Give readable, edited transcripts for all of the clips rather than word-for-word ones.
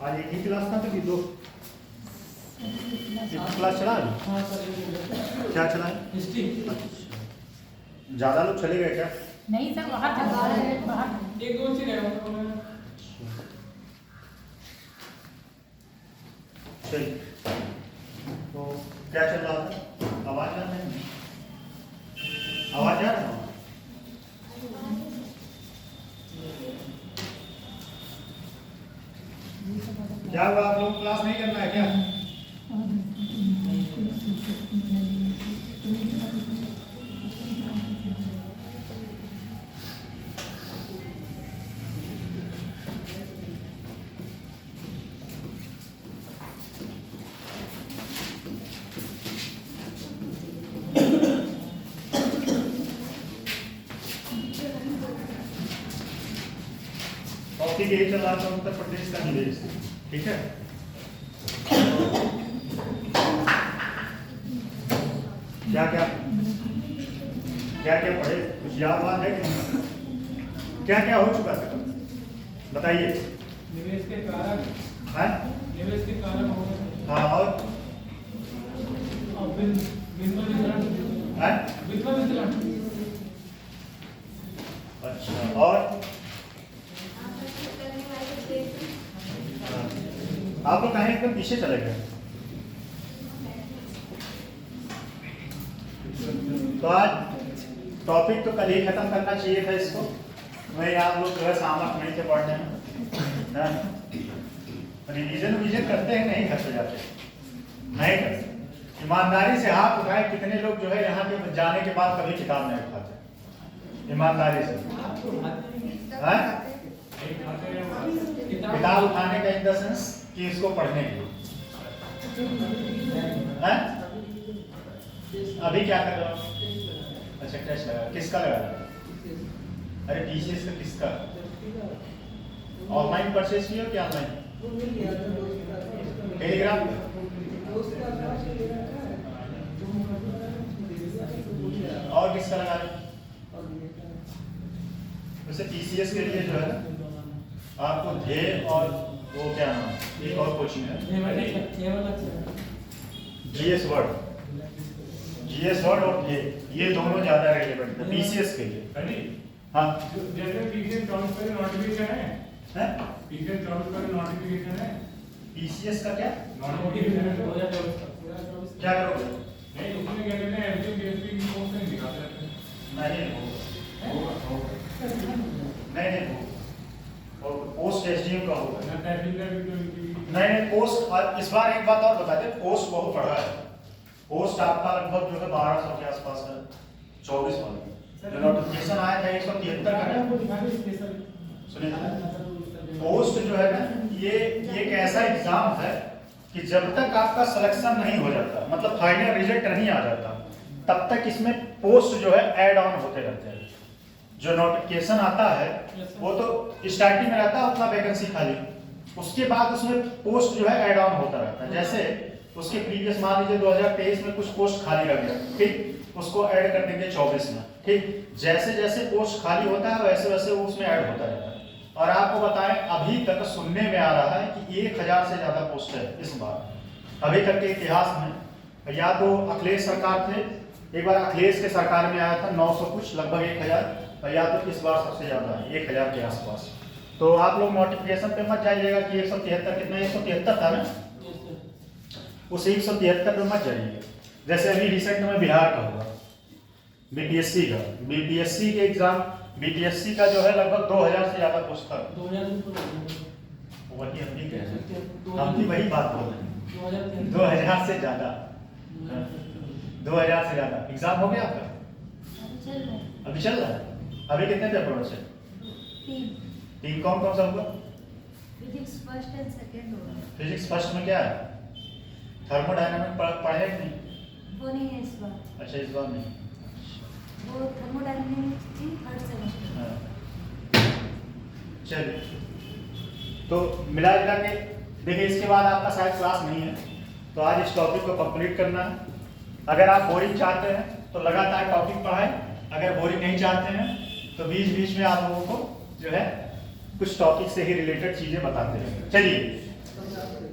आज एक ही क्लास था कि दो क्लास चला अभी? हाँ सर, क्या चला है? हिस्ट्री। ज़्यादा लोग चले गए क्या? नहीं सर, बाहर था, बाहर। एक दो से गए चलिए, तो क्या चल रहा था? आवाज़ आ रहा है? आवाज़ आ रहा है? क्या हुआ, आप लोग क्लास नहीं करना है क्या? टॉपिक यही चल रहा था उत्तर प्रदेश का निवेश, ठीक है? क्या क्या क्या क्या पढ़े, कुछ याद बात है कि क्या क्या हो चुका था, बताइए। निवेश के कारक, हाँ निवेश के कारक हो गए। हाँ, और वित्त वितरण, हाँ? वित्त वितरण। अच्छा, और आप लोग कहीं एकदम पीछे चले गए। तो आज टॉपिक तो कल ही खत्म करना चाहिए था इसको, वही आप लोग जो है सामर्थ नहीं थे पढ़ने में। रिवीजन करते हैं, नहीं करते जाते, नहीं करते। ईमानदारी से हाथ उठाए, कितने लोग जो है यहाँ के जाने के बाद कभी किताब नहीं उठाते? ईमानदारी से हाँ? किताब उठाने का इन द सेंस कि इसको पढ़ने के लिए। अभी क्या कर रहे हो? अच्छा, टेस्ट लगा, किसका लगा? अरे टीसीएस का किसका? ऑनलाइन परचेज किया कि ऑनलाइन? टेलीग्राम? और किसका लगा रहे? वैसे टीसीएस के लिए जो है आपको ध्येय और वो क्या नाम, एक और कोचिंग है जीएस वर्ड और ध्येय, ये दोनों ज्यादा रेलेवेंट है टीसीएस के लिए। हाँ, जैसे पीसीएस 24 का नोटिफिकेशन है, हैं? पीसीएस 24 का नोटिफिकेशन है, टीसीएस का क्या नोटिफिकेशन है 2024 का। क्या करोगे? नहीं, उसमें क्या कहते हैं, एमपी बीएसपी की पोस्ट नहीं दिखाते हैं। नहीं और पोस्ट एसडीएम का होगा। नहीं पोस्ट, इस बार एक बात और बता दे, पोस्ट बहुत बड़ा है। पोस्ट आपका लगभग जो है 1200 के आसपास है, 24 वाला जो नोटिफिकेशन आया था 173 का है। सुनिए, पोस्ट जो है ना, ये एक ऐसा एग्जाम है कि जब तक आपका सिलेक्शन नहीं हो जाता, मतलब फाइनल रिजल्ट नहीं आ जाता, तब तक इसमें पोस्ट जो है ऐड ऑन होते रहते हैं। जो नोटिफिकेशन आता है वो तो स्टार्टिंग में रहता है अपना वैकेंसी खाली, उसके बाद उसमें पोस्ट जो है ऐड ऑन होता रहता है। जैसे उसके प्रीवियस मान लीजिए 2023 में कुछ पोस्ट खाली रह गया, ठीक, उसको ऐड कर देंगे 24 में, ठीक। जैसे जैसे पोस्ट खाली होता है वैसे वैसे वो उसमें ऐड होता रहता है। और आपको बताएं, अभी तक सुनने में आ रहा है कि 1000 से ज्यादा पोस्ट है इस बार, अभी तक के इतिहास में। या तो अखिलेश सरकार थे, एक बार अखिलेश के सरकार में आया था 900 कुछ, लगभग 1000, और या तो इस बार सबसे ज्यादा है 1000 के आसपास। तो आप लोग नोटिफिकेशन पे मत जाइएगा कि 173 कितना, 173 था ना, उस 173 पे मत जाइएगा। जैसे अभी रिसेंट में बिहार का हुआ बीपीएससी के एग्जाम, बीपीएससी का जो है लगभग 2000 से ज्यादा पोस्ट था। वही हम भी कह रहे हैं, हम भी वही बात बोल रहे हैं, 2000 से ज्यादा, 2000 से ज्यादा एग्जाम हो गया आपका? अभी चल रहा है। अभी कितने पेपर बचे? 3 कौन सा होगा? फिजिक्स फर्स्ट एंड सेकंड होगा। फिजिक्स फर्स्ट में क्या है? थर्मोडायनामिक पढ़े कि नहीं? वो नहीं है इस बार। अच्छा, इस बार नहीं। वो थर्मोडायनामिक्स थी थर्ड सेमेस्टर। हाँ। चलिए, तो मिला जुला के देखिए, इसके बाद आपका शायद क्लास नहीं है, तो आज इस टॉपिक को कंप्लीट करना है। अगर आप बोरिंग चाहते हैं तो लगातार टॉपिक पढ़ाएं, अगर बोरिंग नहीं चाहते हैं तो बीच बीच में आप लोगों को जो है कुछ टॉपिक से ही रिलेटेड चीजें बताते हैं। चलिए,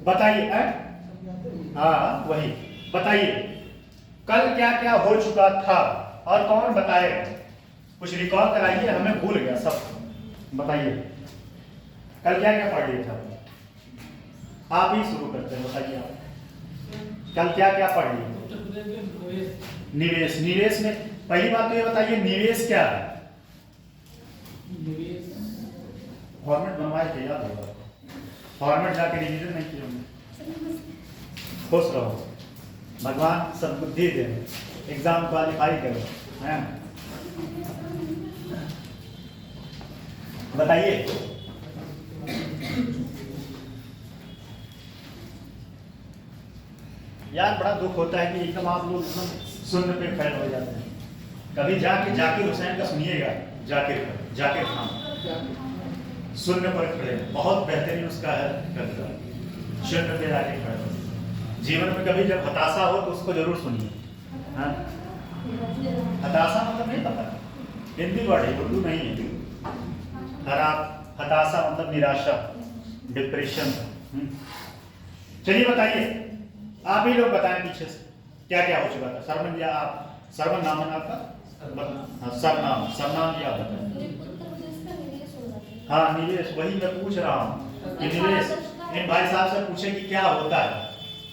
बताइए। हाँ वही बताइए, कल क्या क्या हो चुका था और कौन बताएगा? कुछ रिकॉल कराइए, हमें भूल गया सब। बताइए कल क्या क्या पढ़ लिए थे आपने? आप ही शुरू करते हैं, बताइए आप कल क्या क्या पढ़ लिए? निवेश। निवेश में पहली बात तो ये बताइए, निवेश क्या है? फॉर्मेट बनवाए थे, याद होगा। फॉर्मेट जाके रिवीजन नहीं किए होंगे। खुश रहो, भगवान सब बुद्धि दे, एग्जाम क्वालिफाई करो, है? बताइए। यार बड़ा दुख होता है कि एकदम आप लोग एकदम शून्य पे फैल हो जाते हैं। कभी जाके जाकिर हुसैन का सुनिएगा, जाकिर खान शून्य पर खड़े, बहुत बेहतरीन उसका है कविता, शून्य पे जाके खड़े। जीवन में कभी जब हताशा हो तो उसको जरूर सुनिए। हाँ? हताशा मतलब नहीं पता, हिंदी वर्ड है, उर्दू नहीं है। हताशा मतलब निराशा, डिप्रेशन। चलिए बताइए, आप ही लोग बताएं पीछे से क्या क्या हो चुका था। सरमन या आप, सरमन नाम है आपका? हाँ, सरनाम या आप बताएं। हाँ निवेश, वही मैं पूछ रहा हूँ कि निवेश, इन भाई साहब से पूछे कि क्या होता है।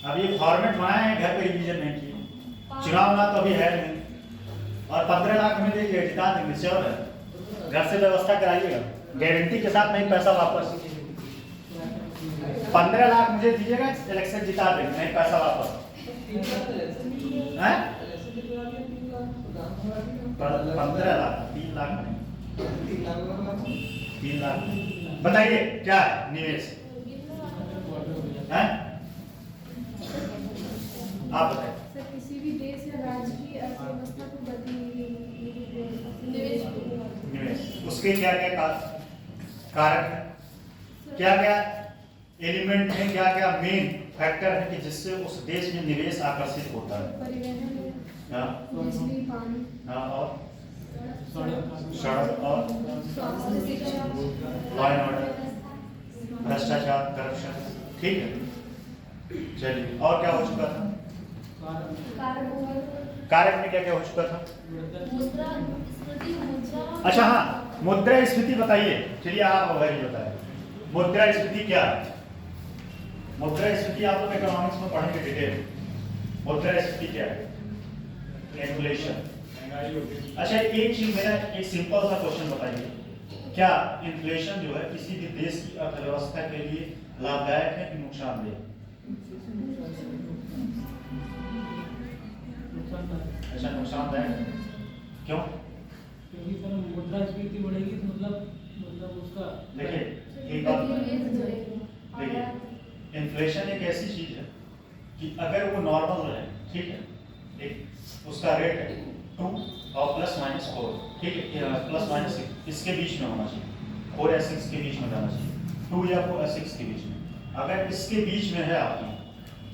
अब ये फॉर्मेट बनाए हैं, घर पे रिवीजन नहीं किए, चुनाव ना तो अभी है नहीं, और 15 लाख में देखिए जिता देंगे, श्योर है। घर से व्यवस्था कराइएगा, गारंटी के साथ, नहीं पैसा वापस। 15 लाख मुझे दीजिएगा, इलेक्शन जिता देंगे, नहीं पैसा वापस। 15 लाख, 3 लाख नहीं, 3 लाख। बताइए क्या है निवेश? हैं? आप बताइए। सर किसी भी देश या राज्य की अर्थव्यवस्था को गति निवेश, उसके क्या क्या कारक है, क्या क्या एलिमेंट है, क्या क्या मेन फैक्टर है कि जिससे उस देश में निवेश आकर्षित होता है? परिवहन, हाँ, बिजली, पानी, हाँ, और सड़क, और स्वास्थ्य, शिक्षा, लॉ एंड ऑर्डर, भ्रष्टाचार, करप्शन। ठीक है, चलिए और क्या हो चुका था? कारक में क्या क्या हो चुका था? अच्छा हाँ, मुद्रास्फीति बताइए। चलिए आप वही बताइए, मुद्रास्फीति क्या है? मुद्रास्फीति आप लोग इकोनॉमिक्स में पढ़ेंगे डिटेल। मुद्रास्फीति क्या है? इन्फ्लेशन। अच्छा एक चीज, मेरा एक सिंपल सा क्वेश्चन बताइए, क्या इन्फ्लेशन जो है किसी भी देश की अर्थव्यवस्था के लिए लाभदायक है कि नुकसानदेह? अच्छा नुकसानदायक, क्यों? क्योंकि सर मुद्रास्फीति बढ़ेगी तो मतलब उसका देखिए एक बात, देखिए इन्फ्लेशन एक ऐसी चीज है कि अगर वो नॉर्मल रहे, ठीक है, एक उसका रेट है 2 और ±4, ठीक है, ±6 इसके बीच में होना चाहिए, 4 या 6 के बीच में जाना चाहिए, 2 या 4 या 6 के बीच में। अगर इसके बीच में है आपकी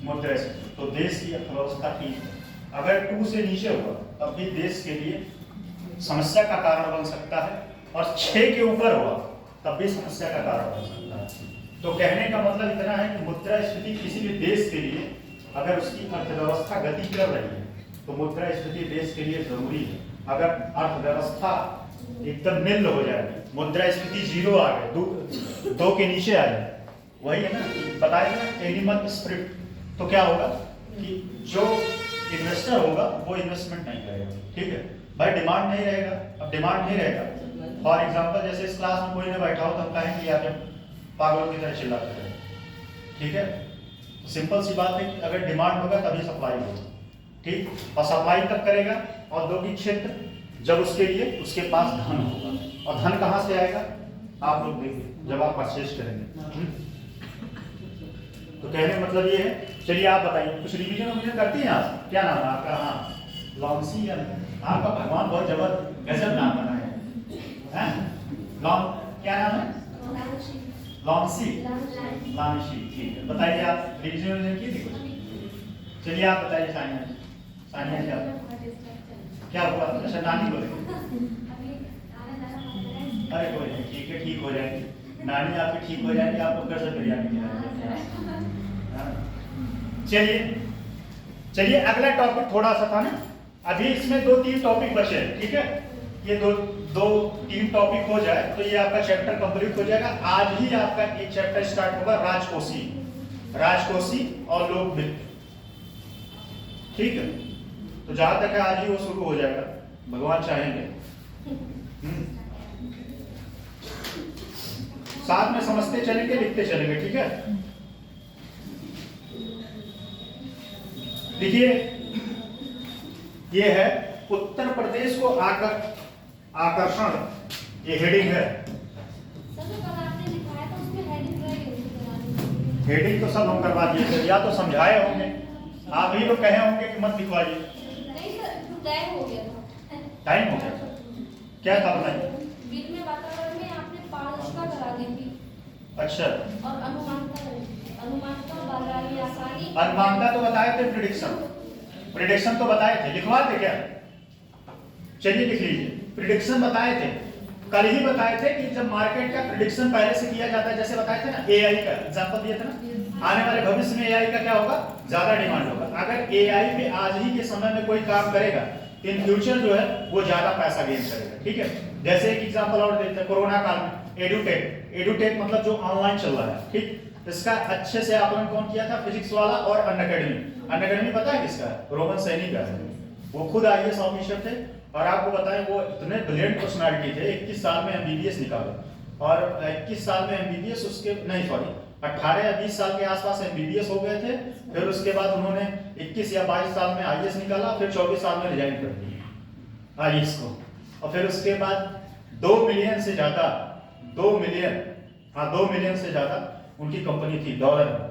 मुद्रास्फीति तो देश की अर्थव्यवस्था ठीक है। अगर 2 से नीचे हुआ तब भी देश के लिए समस्या का कारण बन सकता है, और 6 के ऊपर हुआ तब भी समस्या का कारण बन सकता है। तो कहने का मतलब इतना है कि मुद्रास्फीति किसी भी देश के लिए, अगर उसकी अर्थव्यवस्था गति कर रही है तो मुद्रास्फीति देश के लिए जरूरी है। अगर अर्थव्यवस्था एकदम निम्न हो जाएगी, मुद्रास्फीति 0 आ गए, 2 के नीचे आ जाए, वही है ना बताया ना एनिमल स्पिरिट, तो क्या होगा कि जो इन्वेस्टर होगा वो इन्वेस्टमेंट नहीं करेगा। ठीक है भाई, डिमांड नहीं रहेगा। अब डिमांड नहीं रहेगा, फॉर एग्जांपल जैसे इस क्लास में कोई नहीं बैठा हो तो हम कहेंगे यार जब पागलों की तरह चिल्लाते रहे। ठीक है, तो सिंपल सी बात है कि अगर डिमांड होगा तभी सप्लाई होगा। ठीक, और सप्लाई तब करेगा औद्योगिक क्षेत्र जब उसके लिए उसके पास धन होगा, और धन कहाँ से आएगा आप लोग देखिए जब आप परचेज करेंगे। तो कहने का मतलब ये है। चलिए आप बताइए, कुछ रिवीजन करती हैं आप? क्या नाम है आपका? हाँ लॉन्सी, या आपका भगवान बहुत जबरदस्त गजब नाम बनाया है। क्या नाम है? लॉन्सी, लांशी। ठीक है, बताइए आप रिवीजन की थी कुछ? चलिए आप बताइए सानिया क्या हुआ? अच्छा नानी बोले, अरे कोई नहीं, ठीक है, ठीक हो जाएगी नानी आपकी, ठीक हो जाएगी। आपको कैसे बिरयानी खिलाएंगे? चलिए चलिए अगला टॉपिक थोड़ा सा था ना, अभी इसमें 2-3 टॉपिक बचे हैं, ठीक है। ये 2-3 टॉपिक हो जाए तो ये आपका चैप्टर कंप्लीट हो जाएगा। आज ही आपका एक चैप्टर स्टार्ट होगा, राजकोषी और लोक वित्त, ठीक है। तो जहां तक है आज ही वो शुरू हो जाएगा, भगवान चाहेंगे। साथ में समझते चलेंगे, लिखते चलेंगे, ठीक है। देखिए ये है उत्तर प्रदेश को आकर्षण, ये हेडिंग है। हेडिंग तो सब हम करवा दिए थे, या तो समझाए होंगे, आप ही लोग कहे होंगे कि मत लिखवाइए। टाइम हो गया टाइम हो गया, क्या था बताइए। बिल में वातावरण में आपने पारदर्शिता करा दी थी। अच्छा, और अनुमानता बाजारी आसानी। अनुमानता तो बताए थे, प्रिडिक्शन तो बताए थे, लिखवा थे क्या? चलिए लिख लीजिए, प्रिडिक्शन बताए थे, कल ही बताए थे कि जब मार्केट का प्रिडिक्शन पहले से किया जाता है, जैसे बताए थे ना एआई का एग्जांपल दिया था ना, आने वाले भविष्य में एआई का क्या होगा, ज्यादा डिमांड होगा। अगर एआई पे आज ही के समय में कोई काम करेगा, इन फ्यूचर जो है वो ज्यादा पैसा गेन करेगा, ठीक है। जैसे एक एग्जांपल और देते हैं, कोरोना काल में एडुटेक मतलब जो ऑनलाइन चल रहा है, ठीक। इसका अच्छे से आकलन कौन किया था? फिजिक्स वाला और अनअकैडमी पता है किसका है? रोमन सैनी का है। वो खुद आईएएस ऑफिसर थे और आपको बताएं वो इतने ब्रिलियंट पर्सनालिटी थे, 21 साल में एमबीबीएस निकाला, और 21 साल में एमबीबीएस उसके नहीं सॉरी 18 या 20 साल के आसपास एमबीबीएस हो गए थे। फिर उसके बाद उन्होंने 21 या 22 साल में आईएएस निकाला, फिर 24 साल में रिजाइन कर दिया आईएएस को, और फिर उसके बाद 2 मिलियन से ज्यादा 2 मिलियन से ज्यादा उनकी कंपनी थी डॉलर में,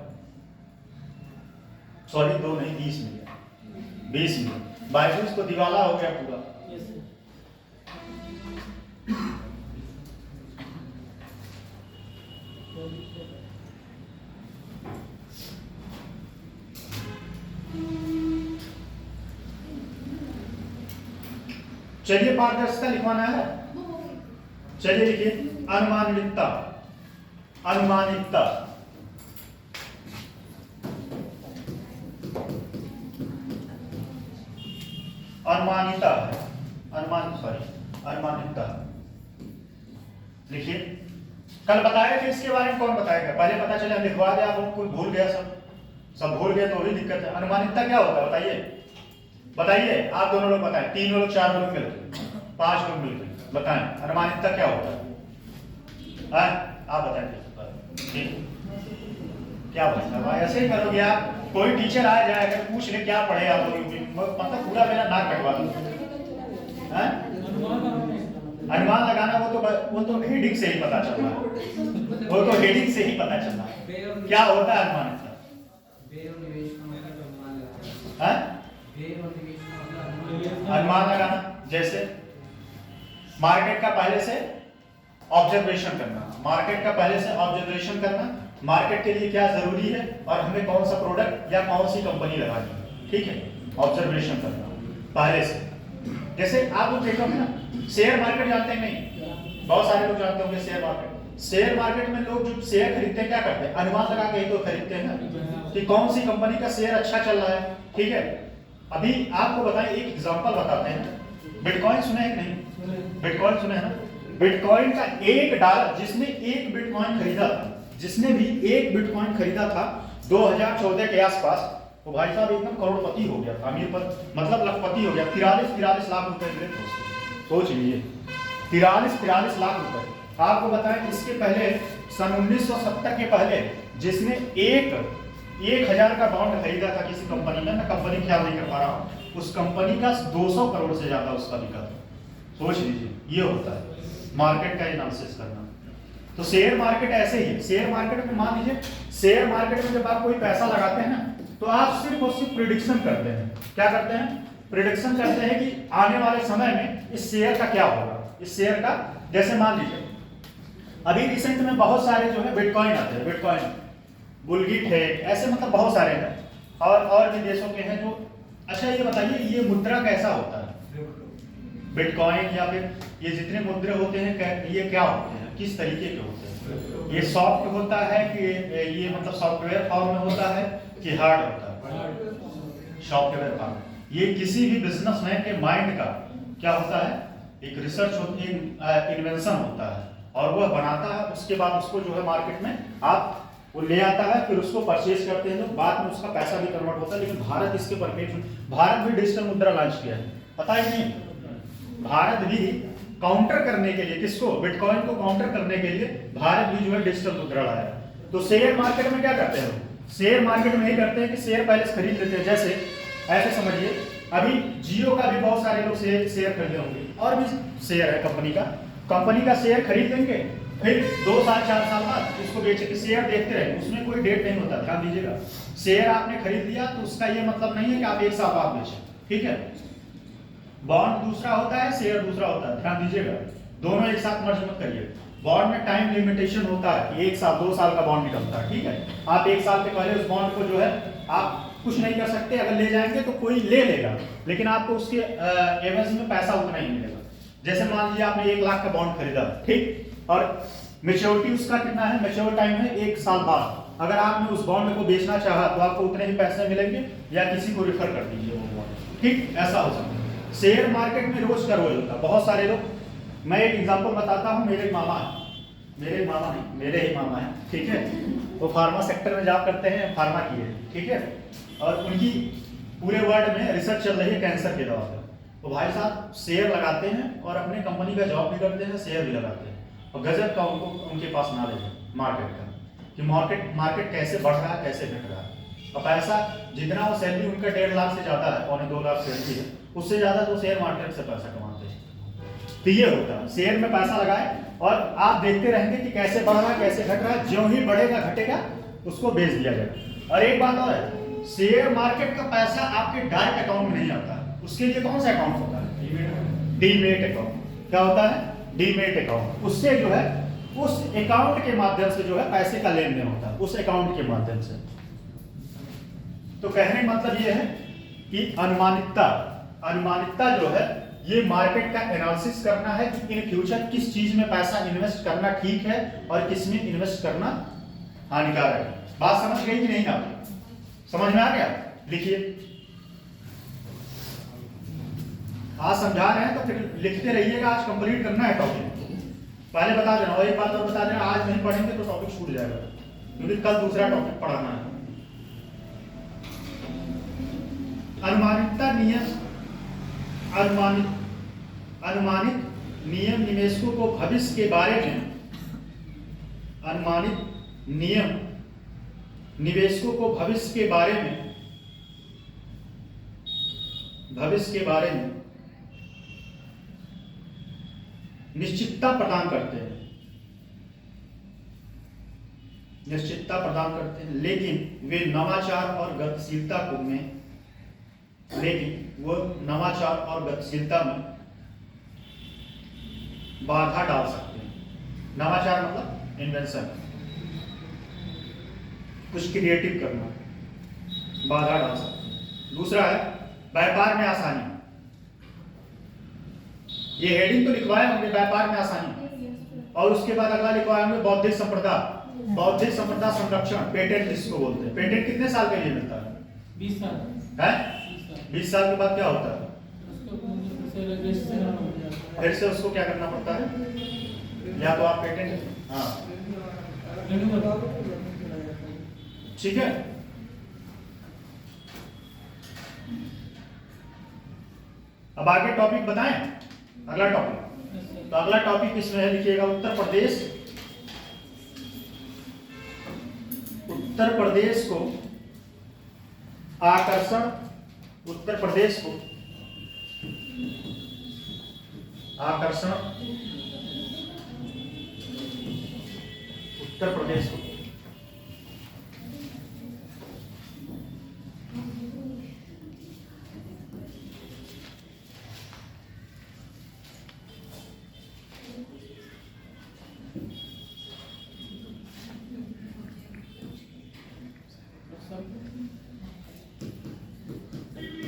सॉरी 2 नहीं 20 मिलियन। बायजूस तो दिवाला हो गया पूरा। चलिए पारदर्शिता लिखवाना है, चलिए लिखिए अनुमानितता अनुमानितता लिखिए। कल बताए थे इसके बारे में, कौन बताएगा? पहले पता चले लिखवा दे, आप लोग भूल गया, सब भूल गए तो भी दिक्कत है। अनुमानितता क्या होता है बताइए, आप दोनों लोग बताएं, 3 लोग 4 लोग मिलकर 5 लोग मिलकर बताएं अनुमानितता क्या होता है? आप बताएं क्या बताएं भाई, ऐसे ही करोगे आप? कोई टीचर आ जाए अगर पूछ ले क्या पढ़े आप लोग, मतलब पूरा मेरा नाक कटवा दो। अनुमान लगाना वो तो हेडिंग से ही पता चल रहा है, वो तो हेडिंग से ही पता चल रहा है क्या होता है अनुमानितता। अनुमान लगाना, जैसे मार्केट का पहले से ऑब्जर्वेशन करना, मार्केट के लिए क्या जरूरी है और हमें कौन सा प्रोडक्ट या कौन सी कंपनी लगानी है, ठीक है। ऑब्जर्वेशन करना पहले से। जैसे आप लोग देखोगे ना, शेयर मार्केट जानते हैं नहीं? बहुत सारे लोग जानते होंगे शेयर मार्केट में लोग जो शेयर खरीदते हैं क्या करते हैं? अनुमान लगा के ही तो खरीदते हैं ना कि कौन सी कंपनी का शेयर अच्छा चल रहा है, ठीक है। अभी आपको बताएं, एक एग्जांपल बताते हैं। बिटकॉइन सुने हैं कि नहीं? बिटकॉइन सुने हैं ना? बिटकॉइन का $1, जिसने एक बिटकॉइन खरीदा था 2014 के आसपास, तो भाई साहब एकदम करोड़पति हो गया था, अमीर पर मतलब लखपति हो गया। 43 लाख रुपए मिले थे उसको, सोच लीजिए 43 लाख रुपए। आपको बताएं इसके पहले सन 1970 के पहले जिसने 1000 का बॉन्ड खरीदा था किसी कंपनी में, मैं कंपनी ख्याल नहीं कर पा रहा हूँ, उस कंपनी का 200 करोड़ से ज्यादा उसका बिका था। सोच लीजिए, ये होता है मार्केट का एनालिसिस करना। तो शेयर मार्केट ऐसे ही है। शेयर मार्केट में मान लीजिए, शेयर मार्केट में जब आप कोई पैसा लगाते हैं ना, तो आप सिर्फ और सिर्फ प्रिडिक्शन करते हैं। क्या करते हैं? प्रिडिक्शन करते हैं कि आने वाले समय में इस शेयर का क्या होगा। इस शेयर का जैसे मान लीजिए अभी रिसेंट में बहुत सारे जो है बिटकॉइन आते हैं, बिटकॉइन, बुलगिट है, ऐसे मतलब बहुत सारे हैं और भी देशों के हैं जो। अच्छा ये बताइए, ये मुद्रा कैसा होता है? बिटकॉइन या फिर ये जितने मुद्रे होते हैं ये क्या होते हैं, किस तरीके के होते हैं? ये सॉफ्ट होता है कि ये मतलब सॉफ्टवेयर फॉर्म में होता है कि हार्ड होता है? Software form. ये किसी भी बिजनेसमैन के माइंड का क्या होता है? एक रिसर्च होती है, इन्वेंशन होता है, और वह बनाता है। उसके बाद उसको जो है मार्केट में आप वो ले आता है, फिर उसको परचेज करते हैं लोग, बाद में उसका पैसा भी कन्वर्ट होता है। लेकिन भारत इसके परफेक्ट, भारत भी डिजिटल मुद्रा लॉन्च किया है, पता ही नहीं? भारत भी काउंटर करने के लिए, किसको? बिटकॉइन को काउंटर करने के लिए भारत भी जो है डिजिटल मुद्रा लाया है। तो शेयर मार्केट में क्या करते हैं? शेयर मार्केट में यही करते हैं कि शेयर पहले से खरीद लेते हैं। जैसे ऐसे समझिए, अभी जियो का भी बहुत सारे लोग शेयर खरीदे होंगे, और भी शेयर है कंपनी का शेयर खरीद लेंगे, फिर 2 साल 4 साल बाद उसको बेचेंगे। शेयर देखते रहेंगे, उसमें कोई डेट नहीं होता, ध्यान दीजिएगा। शेयर आपने खरीद लिया तो उसका ये मतलब नहीं है कि आप 1 साल बाद बेचें, ठीक है? बॉन्ड दूसरा होता है, शेयर दूसरा होता है, ध्यान दीजिएगा। दोनों एक साथ मर्ज मत करिए। बॉन्ड में टाइम लिमिटेशन होता है, 1 साल 2 साल का बॉन्ड निकलता है, ठीक है? आप 1 साल के पहले उस बॉन्ड को जो है आप कुछ नहीं कर सकते। अगर ले जाएंगे तो कोई ले लेगा, लेकिन आपको उसके एवज में पैसा उतना ही मिलेगा। जैसे मान लीजिए आपने 1 लाख का बॉन्ड खरीदा, ठीक, और मैच्योरिटी उसका कितना है? मैच्योर टाइम है 1 साल बाद। अगर आपने उस बॉन्ड को बेचना चाहा तो आपको उतने ही पैसे मिलेंगे, या किसी को रिफर कर दीजिए वो बॉन्ड, ठीक? ऐसा हो सकता है। शेयर मार्केट में रोज का रोज होता है। बहुत सारे लोग, मैं एक एग्जांपल बताता हूँ। मेरे मामा नहीं, मेरे ही मामा है, ठीक है? वो फार्मा सेक्टर में जॉब करते हैं, फार्मा की है, ठीक है? और उनकी पूरे वर्ल्ड में रिसर्च चल रही है कैंसर के दवा पर। तो भाई साहब शेयर लगाते हैं और अपने कंपनी का जॉब भी करते हैं, शेयर भी लगाते हैं, और गजब का उनके पास नॉलेज है मार्केट का, कि मार्केट कैसे बढ़ रहा है, कैसे घट रहा है। और पैसा जितना, वो सैलरी उनका 1.5 लाख से ज़्यादा है, 1.25-2 लाख सैलरी है, उससे ज़्यादा तो शेयर मार्केट से पैसा कमाते हैं। तो ये होता है, शेयर में पैसा लगाए और आप देखते रहेंगे कि कैसे बढ़ रहा है, कैसे घट रहा है। ज्यों ही बढ़ेगा घटेगा उसको बेच दिया जाएगा। और एक बात और है, शेयर मार्केट का पैसा आपके डायरेक्ट अकाउंट में नहीं आता, उसके लिए कौन सा अकाउंट होता है? Demat account. क्या होता है? Demat account. उससे जो है उस अकाउंट के माध्यम से जो है पैसे का लेन देन होता है, उस अकाउंट के माध्यम से। तो कहने का मतलब ये है कि अनुमानिकता जो है, ये मार्केट का एनालिसिस करना है कि इन फ्यूचर किस चीज में पैसा इन्वेस्ट करना ठीक है और किस में इन्वेस्ट करना हानिकारक है। बात समझ गई कि नहीं? आप समझ में आ गया? लिखिए। आज समझा रहे हैं तो फिर लिखते रहिएगा। आज कंप्लीट करना है टॉपिक, पहले बता देना। और एक बात और बता देना, आज नहीं पढ़ेंगे तो टॉपिक छूट जाएगा, क्योंकि कल दूसरा टॉपिक पढ़ाना है। अनुमानित नियम निवेशकों को भविष्य के बारे में, अनुमानित नियम निवेशकों को भविष्य के बारे में निश्चितता प्रदान करते हैं, लेकिन वे नवाचार और गतिशीलता में बाधा डाल सकते हैं। नवाचार मतलब इन्वेंशन, कुछ क्रिएटिव करना, बाधा डाल सकते हैं। दूसरा है व्यापार में आसानी। ये हेडिंग तो लिखवाए होंगे, व्यापार में आसानी। और उसके बाद अगला लिखवाए होंगे बौद्धिक संपदा संरक्षण, पेटेंट जिसको बोलते हैं। पेटेंट कितने साल के लिए मिलता है? 20 साल है। 20 साल के बाद क्या होता है? फिर से उसको क्या करना पड़ता है? या तो आप पेटेंट, हाँ ठीक है। अब आगे टॉपिक बताएं, अगला टॉपिक। तो अगला टॉपिक इसमें है, लिखिएगा उत्तर प्रदेश को आकर्षण, उत्तर प्रदेश को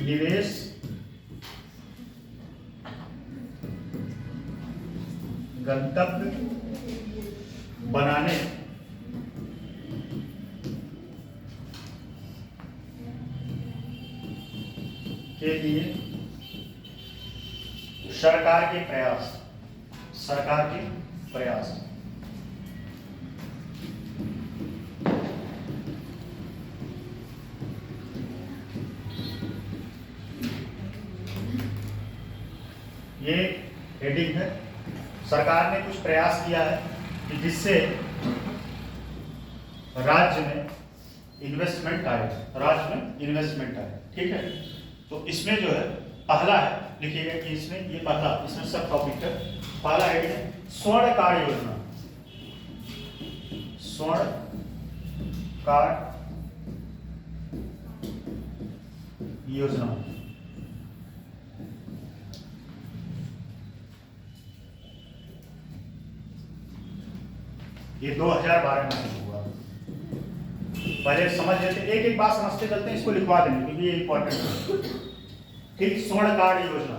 निवेश गंतव्य बनाने के लिए सरकार के प्रयास ये हेडिंग है। सरकार ने कुछ प्रयास किया है कि जिससे राज्य में इन्वेस्टमेंट आए, ठीक है। तो इसमें जो है पहला है, लिखिएगा कि इसमें ये पहला, इसमें सब टॉपिक है। पहला है स्वर्ण कार्ड योजना, स्वर्ण कार्ड योजना। ये 2012 में शुरू हुआ। पहले समझ लेते, एक एक बात समझते चलते हैं, इसको लिखवा देंगे क्योंकि ये इंपॉर्टेंट है। ठीक, स्वर्ण कार्ड योजना।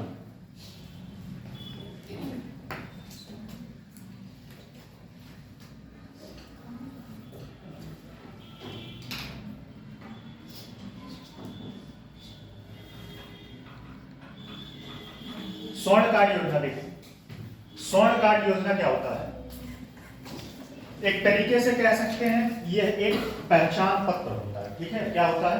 स्वर्ण कार्ड योजना देखिए, स्वर्ण कार्ड योजना क्या होता है? एक तरीके से कह सकते हैं यह एक पहचान पत्र होता है, ठीक है। क्या होता है?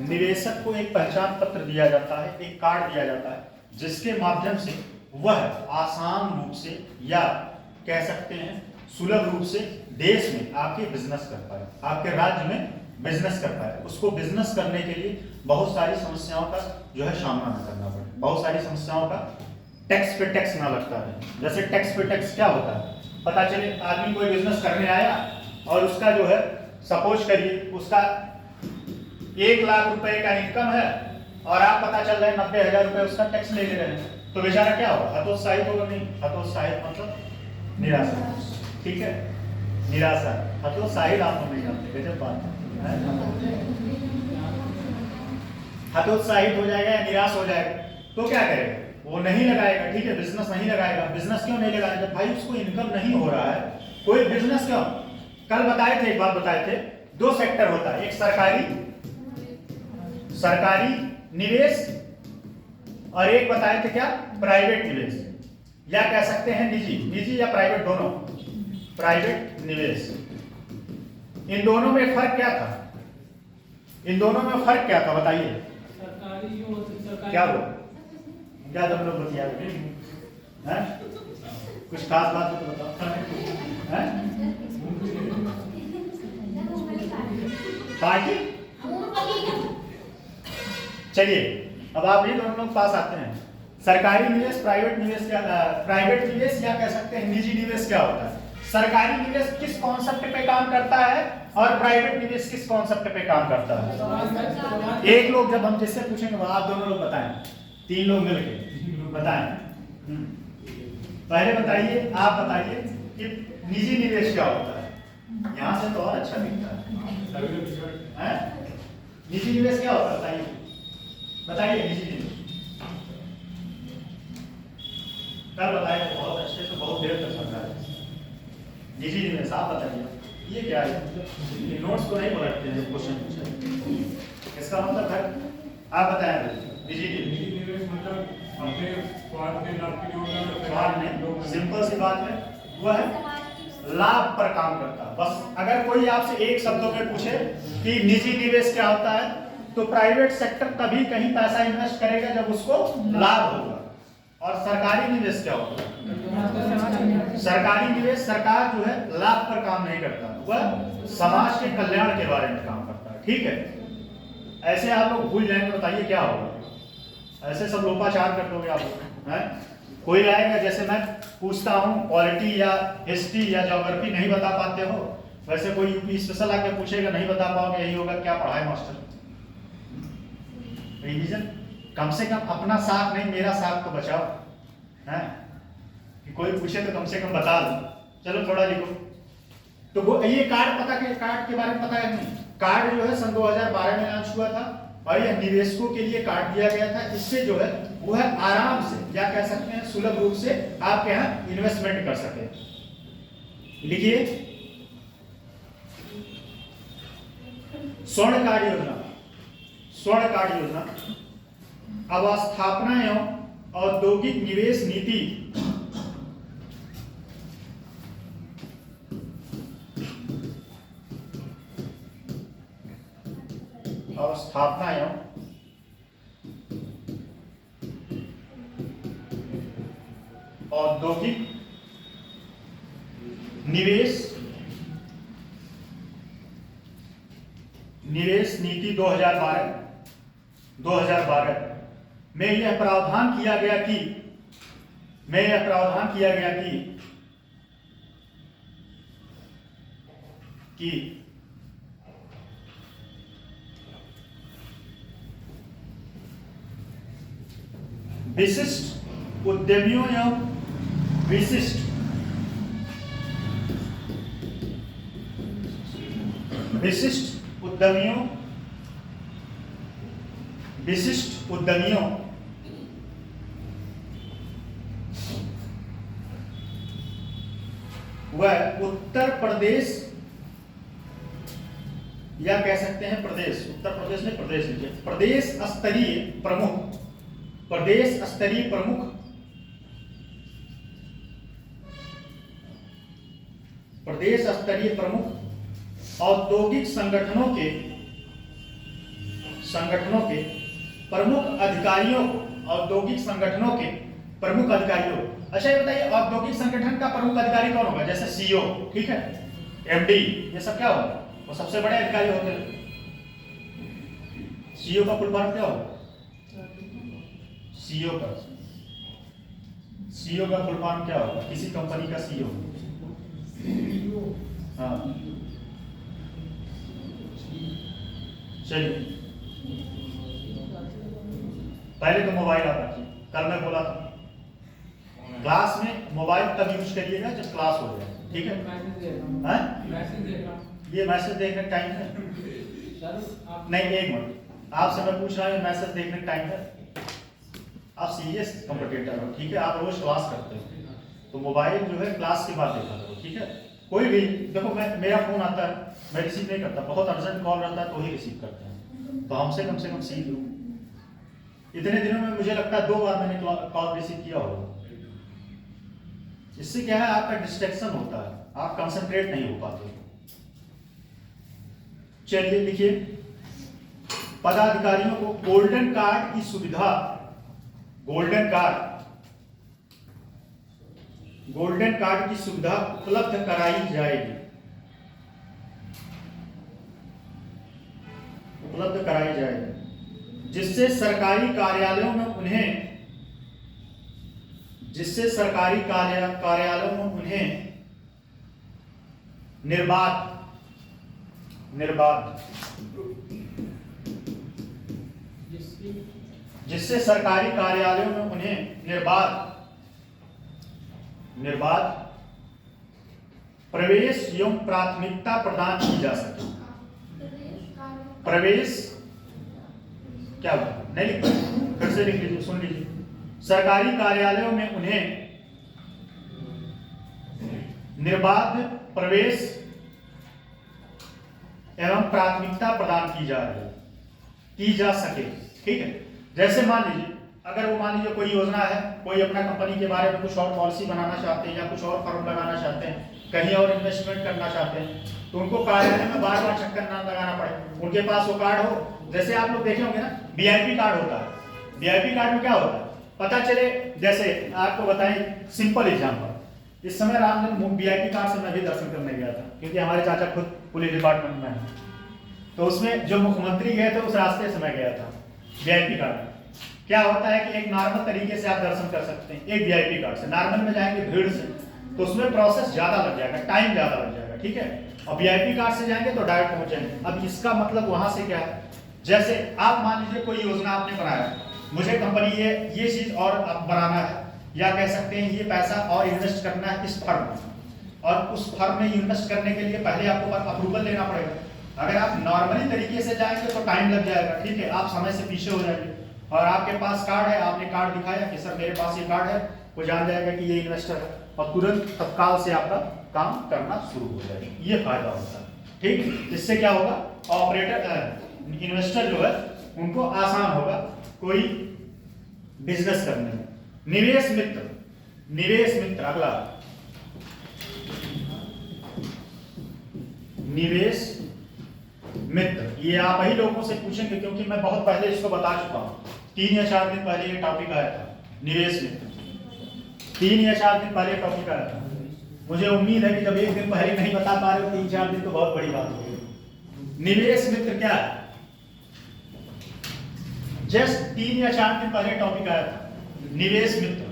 निवेशक को एक पहचान पत्र दिया जाता है, एक कार्ड दिया जाता है, जिसके माध्यम से वह आसान रूप से या कह सकते हैं सुलभ रूप से देश में आपके बिजनेस कर पाए, आपके राज्य में बिजनेस कर पाए। उसको बिजनेस करने के लिए बहुत सारी समस्याओं का जो है सामना न करना पड़े, बहुत सारी समस्याओं का टैक्स पे टैक्स ना लगता है। जैसे टैक्स पे टैक्स क्या होता है? पता चले आदमी कोई बिजनेस करने आया और उसका जो है सपोज करिए उसका 1 लाख रुपए का इनकम है और आप पता चल रहा है 90,000 रुपए उसका टैक्स ले रहे हैं, तो बेचारा क्या होगा? हतोत्साहित होगा? नहीं, हतोत्साहित मतलब निराशा, ठीक है, निराशा। हतोत्साहित आप नहीं जानते, गजब बात है। हतोत्साहित हो जाएगा या निराश हो जाएगा तो क्या करेगा? वो नहीं लगाएगा, ठीक है, बिजनेस नहीं लगाएगा। बिजनेस क्यों नहीं लगाएगा? भाई उसको इनकम नहीं हो रहा है, कोई बिजनेस क्यों? कल बताए थे, एक बात बताए थे, 2 सेक्टर होता है, एक सरकारी निवेश और एक बताए थे क्या? प्राइवेट निवेश, या कह सकते हैं निजी या प्राइवेट, दोनों प्राइवेट निवेश। इन दोनों में फर्क क्या था? बताइए। सरकारी और सरकारी क्या हुआ? क्या तुम लोग बतिया रहे हैं? कुछ खास बात हो तो बताओ। हैं? पार्टी? चलिए अब आप ये दोनों लोग पास आते हैं। सरकारी निवेश, प्राइवेट निवेश क्या, प्राइवेट निवेश या कह सकते हैं निजी निवेश क्या होता है? सरकारी निवेश किस कॉन्सेप्ट पे काम करता है और प्राइवेट निवेश किस कॉन्सेप्ट पे काम करता है? एक लोग जब हम जिससे पूछेंगे आप दोनों लोग बताएं, 3 लोग मिलके बताएं। पहले बताइए, आप बताइए कि निजी निवेश क्या होता है? यहाँ से तो और अच्छा दिखता है। निजी निवेश क्या होता है? बताइए निजी निवेश। कल बताए तो बहुत अच्छे से, बहुत देर तक समझा है। निजी निवेश आप बताइए ये क्या है? ये नोट्स को नहीं पलटते हैं क्वेश्चन पूछे, इसका मतलब है आप बताएं। निजी निवेश मतलब अपने स्वार्थ के लाभ के लिए स्वार्थ नहीं, सिंपल सी बात है, वह है लाभ पर काम करता है। बस अगर कोई आपसे एक शब्दों में पूछे कि निजी निवेश क्या होता है, तो प्राइवेट सेक्टर तभी कहीं पैसा इन्वेस्ट करेगा जब उसको लाभ होगा। और सरकारी निवेश क्या होता है? सरकारी निवेश, सरकार जो है लाभ पर काम नहीं करता, वह समाज के कल्याण के बारे में काम करता है, ठीक है। ऐसे आप लोग भूल जाएंगे, बताइए क्या होगा? ऐसे सब लोपाचार कर दोगे आप लोग, हैं? कोई आएगा, जैसे मैं पूछता हूँ पॉलिटी या हिस्ट्री या ज्योग्राफी नहीं बता पाते हो, वैसे कोई यूपी स्पेशल आके पूछेगा नहीं बता पाओगे, यही होगा क्या पढ़ाए मास्टर। रिवीजन कम से कम अपना साथ नहीं मेरा साथ तो बचाओ, हैं? कि कोई पूछे तो कम से कम बता दो, चलो थोड़ा लिखो। तो वो ये कार्ड कार्ड के बारे में पता है नहीं? कार्ड जो है सन 2012 में लॉन्च हुआ था और यह निवेशकों के लिए कार्ड दिया गया था। इससे जो है वो है आराम से, क्या कह सकते हैं, सुलभ रूप से आपके यहाँ इन्वेस्टमेंट कर सके। लिखिए स्वर्ण कार्ड योजना, स्वर्ण कार्ड योजना, अवस्थापना एवं औद्योगिक निवेश नीति, अवस्थापना एवं औद्योगिक निवेश नीति 2012 में यह प्रावधान किया गया कि विशिष्ट उद्यमियों एवं विशिष्ट उद्यमियों व उत्तर प्रदेश, या कह सकते हैं प्रदेश, उत्तर प्रदेश में प्रदेश लीजिए, प्रदेश स्तरीय प्रमुख औद्योगिक संगठनों के प्रमुख अधिकारियों को, औद्योगिक संगठनों के प्रमुख अधिकारियों। अच्छा ये बताइए औद्योगिक संगठन का प्रमुख अधिकारी कौन होगा? जैसे सीईओ, ठीक है, एमडी, ये सब क्या होगा? वो सबसे बड़े अधिकारी होते हैं। सीईओ का फुल फॉर्म क्या होगा? सीईओ का फुल फॉर्म क्या होगा? किसी कंपनी का सीईओ। हाँ चलिए, पहले तो मोबाइल आप रखिए। कल मैं बोला था क्लास में मोबाइल तब यूज करिएगा जब क्लास हो जाए, ठीक है? ये मैसेज देखने का टाइम है? नहीं, एक मिनट, आपसे मैं पूछ रहा हूँ मैसेज देखने का टाइम है? आप सीरियस कंपटीटर हो, ठीक है? आप रोज क्लास करते हो तो मोबाइल जो है क्लास के बाद देखा करो, ठीक है? कोई भी देखो, मेरा फोन आता है, मैं रिसीव नहीं करता, बहुत अर्जेंट कॉल रहता है तो ही रिसीव करते हैं, तो हमसे कम से कम सीख लो। इतने दिनों में मुझे लगता है 2 बार मैंने कॉल रिसीव किया होगा। इससे क्या है, आपका डिस्ट्रैक्शन होता है, आप कंसंट्रेट नहीं हो पाते। चलिए लिखिए, पदाधिकारियों को गोल्डन कार्ड की सुविधा, गोल्डन कार्ड की सुविधा उपलब्ध कराई जाएगी, जिससे सरकारी कार्यालयों में उन्हें निर्बाध जिससे सरकारी कार्यालयों में उन्हें निर्बाध प्रवेश एवं प्राथमिकता प्रदान की जा सके। प्रवेश क्या हुआ? नहीं लिख पाए, फिर से लिख लीजिए, सुन लीजिए। सरकारी कार्यालयों में उन्हें निर्बाध प्रवेश एवं प्राथमिकता प्रदान की जा सके, ठीक है? जैसे मान लीजिए, अगर वो मान लीजिए कोई योजना है, कोई अपना कंपनी के बारे में कुछ और पॉलिसी बनाना चाहते हैं या कुछ और फर्म लगाना चाहते हैं, कहीं और इन्वेस्टमेंट करना चाहते हैं, तो उनको कार्यालय में बार बार चक्कर ना लगाना पड़े, उनके पास वो कार्ड हो। जैसे आप लोग देखे होंगे ना, वीआईपी कार्ड होता है। वीआईपी कार्ड में क्या होता है पता चले, जैसे आपको बताएं सिंपल एग्जांपल, इस समय रामजन्म वीआईपी कार्ड से मैं भी दर्शन करने गया था, क्योंकि हमारे चाचा खुद पुलिस डिपार्टमेंट में है, तो उसमें जो मुख्यमंत्री गए थे उस रास्ते से मैं गया था। वीआईपी कार्ड क्या होता है कि एक नॉर्मल तरीके से आप दर्शन कर सकते हैं, एक वीआईपी कार्ड से। नॉर्मल में जाएंगे भीड़ से तो उसमें प्रोसेस ज्यादा लग जाएगा, टाइम ज्यादा लग जाएगा, ठीक है? और वीआईपी कार्ड से जाएंगे तो डायरेक्ट पहुंच जाएंगे। अब इसका मतलब वहां से क्या है, जैसे आप मान लीजिए कोई योजना आपने बनाया, मुझे कंपनी ये चीज और बनाना है, या कह सकते हैं ये पैसा और इन्वेस्ट करना है इस फर्म में, और उस फर्म में इन्वेस्ट करने के लिए पहले आपको अप्रूवल लेना पड़ेगा। अगर आप नॉर्मली तरीके से जाएंगे तो टाइम लग जाएगा, ठीक है? आप समय से पीछे हो जाएंगे। और आपके पास कार्ड है, आपने कार्ड दिखाया कि सर मेरे पास ये कार्ड है, वो जान जाएगा कि ये इन्वेस्टर है, और तुरंत तत्काल से आपका काम करना शुरू हो जाएगा। ये फायदा होता है, ठीक है? ठीक, इससे क्या होगा, ऑपरेटर इन्वेस्टर जो है उनको आसान होगा कोई बिजनेस करने में। निवेश मित्र, निवेश मित्र अगला, निवेश मित्र, ये आप ही लोगों से पूछेंगे क्योंकि मैं बहुत पहले इसको बता चुका हूं, 3 या 4 दिन पहले ये टॉपिक आया था, निवेश मित्र 3 या 4 दिन पहले टॉपिक आया था। मुझे उम्मीद है कि जब 1 दिन पहले नहीं बता पा रहे हो 3-4 दिन तो बहुत बड़ी बात होगी। निवेश मित्र क्या है, जस्ट 3 या 4 दिन पहले टॉपिक आया था, निवेश मित्र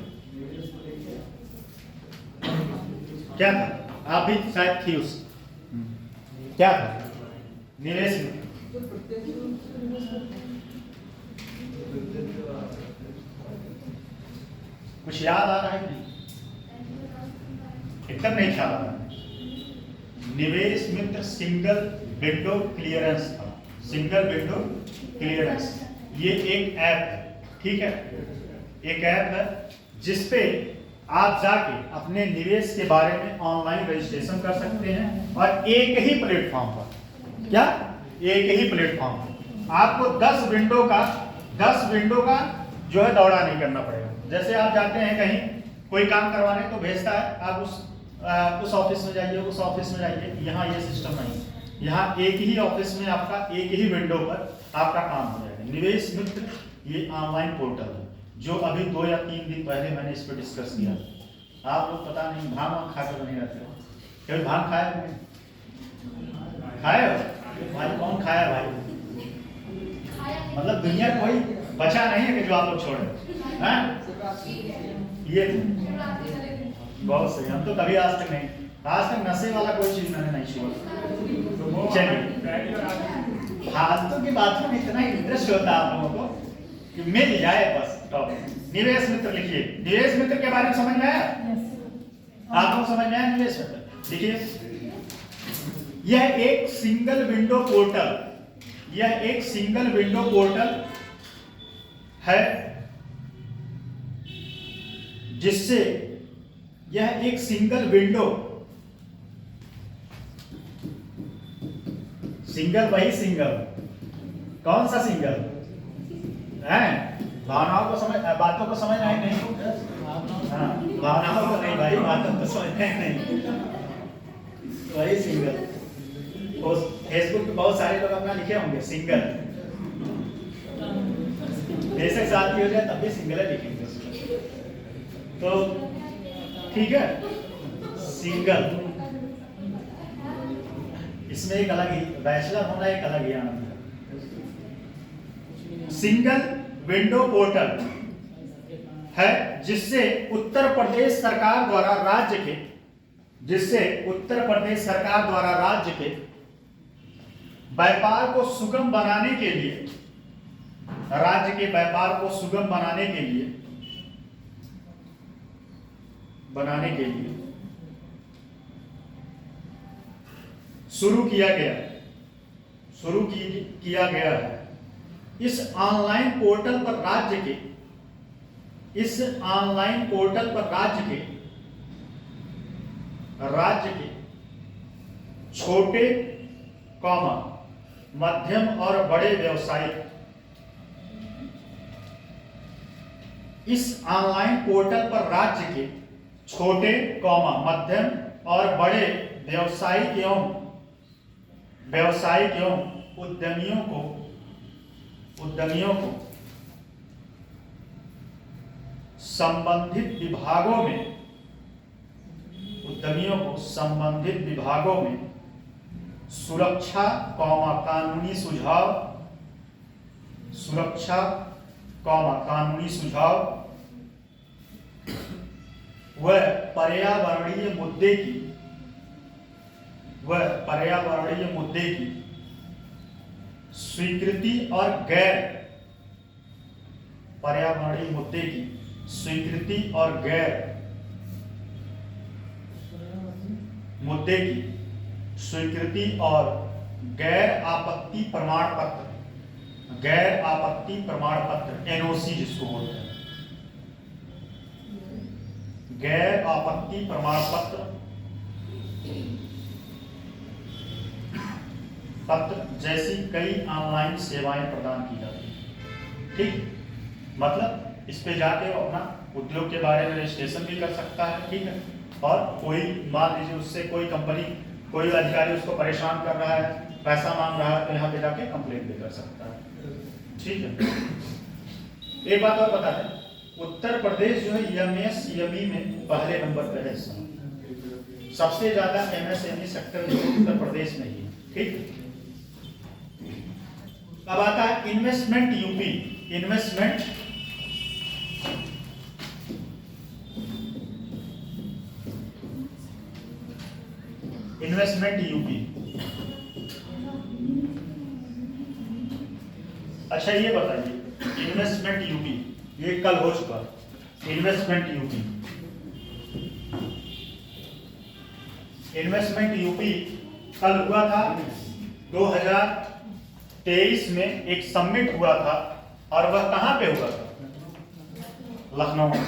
क्या था, आप भी शायद थी उस, क्या था निवेश मित्र? कुछ याद आ रहा है कि एकदम नहीं ख्याल आ रहा है। निवेश मित्र सिंगल विंडो क्लियरेंस था, सिंगल विंडो क्लियरेंस, ये एक ऐप है, ठीक है, एक ऐप है जिसपे आप जाके अपने निवेश के बारे में ऑनलाइन रजिस्ट्रेशन कर सकते हैं और एक ही प्लेटफॉर्म पर, क्या, एक ही प्लेटफॉर्म पर आपको 10 विंडो का जो है दौड़ा नहीं करना पड़ेगा। जैसे आप जाते हैं कहीं कोई काम करवाने तो भेजता है, आप उस ऑफिस में जाइए, उस ऑफिस में जाइए, यहाँ ये सिस्टम नहीं, यहाँ एक ही ऑफिस में आपका एक ही विंडो पर आपका काम हो जाएगा। निवेश मित्र ये ऑनलाइन पोर्टल है जो अभी 2 या 3 दिन पहले मैंने इस पर डिस्कस किया। आप लोग पता नहीं भांग वांग खा कर नहीं रहते हो, कभी भांग खाया खाए हो भाई? कौन खाया भाई? मतलब दुनिया कोई बचा नहीं है कि जो आप लोग छोड़े, हाँ? ये बहुत सही, हम तो कभी आज तक नहीं, आज तक नशे वाला कोई चीज मैंने नहीं छोड़ा। चलिए, फालतू की बातों में इतना इंटरेस्ट होता है आप लोगों को कि मिल जाए बस टॉपिक। निवेश मित्र लिखिए, निवेश मित्र के बारे में समझ में आया? आप लोग समझ में आया निवेश मित्र? देखिए, यह एक सिंगल विंडो पोर्टल, यह एक सिंगल विंडो पोर्टल है जिससे, यह एक सिंगल विंडो, सिंगल वही सिंगल, कौन सा सिंगल है? भावनाओं को समझ, बातों को समझ आए नहीं? हाँ, भावनाओं को नहीं भाई, बातों को समझ आए नहीं, वही सिंगल। फेसबुक पे बहुत सारे लोग अपना लिखे होंगे सिंगल, बेशक साथी हो जाए तब भी सिंगल है लिखेंगे, तो ठीक है, सिंगल। इसमें एक अलग ही बैचलर होना, एक अलग ही आनंद है। सिंगल विंडो पोर्टल है जिससे उत्तर प्रदेश सरकार द्वारा राज्य के, जिससे उत्तर प्रदेश सरकार द्वारा राज्य के व्यापार को सुगम बनाने के लिए, राज्य के व्यापार को सुगम बनाने के लिए शुरू किया गया है। इस ऑनलाइन पोर्टल पर राज्य के, छोटे कॉमा मध्यम और बड़े व्यवसायिक, इस ऑनलाइन पोर्टल पर राज्य के छोटे कॉमा मध्यम और बड़े व्यवसायिक एवं उद्यमियों को संबंधित विभागों में सुरक्षा कानूनी सुझाव व पर्यावरणीय मुद्दे की स्वीकृति और गैर आपत्ति प्रमाण पत्र एनओसी जिसको बोलते हैं, गैर आपत्ति प्रमाण पत्र पत्र जैसी कई ऑनलाइन सेवाएं प्रदान की जाती हैं। ठीक, मतलब इस पे जाके वो अपना उद्योग के बारे में रजिस्ट्रेशन भी कर सकता है। ठीक है, और कोई मान लीजिए उससे कोई कंपनी, कोई अधिकारी उसको परेशान कर रहा है, पैसा मांग रहा है, तो यहाँ पे जाके कंप्लेंट भी कर सकता है। ठीक है, एक बात और बता दें, उत्तर प्रदेश जो है एमएसएमई में पहले नंबर पे है। सबसे ज्यादा एमएसएमई सेक्टर जो है उत्तर प्रदेश में ही है। ठीक, अब आता है इन्वेस्टमेंट यूपी। Investment UP. अच्छा ये बताइए, इन्वेस्टमेंट यूपी ये कल हो चुका। इन्वेस्टमेंट यूपी कल हुआ था। 2023 में एक समिट हुआ था, और वह कहां पे हुआ था? लखनऊ में।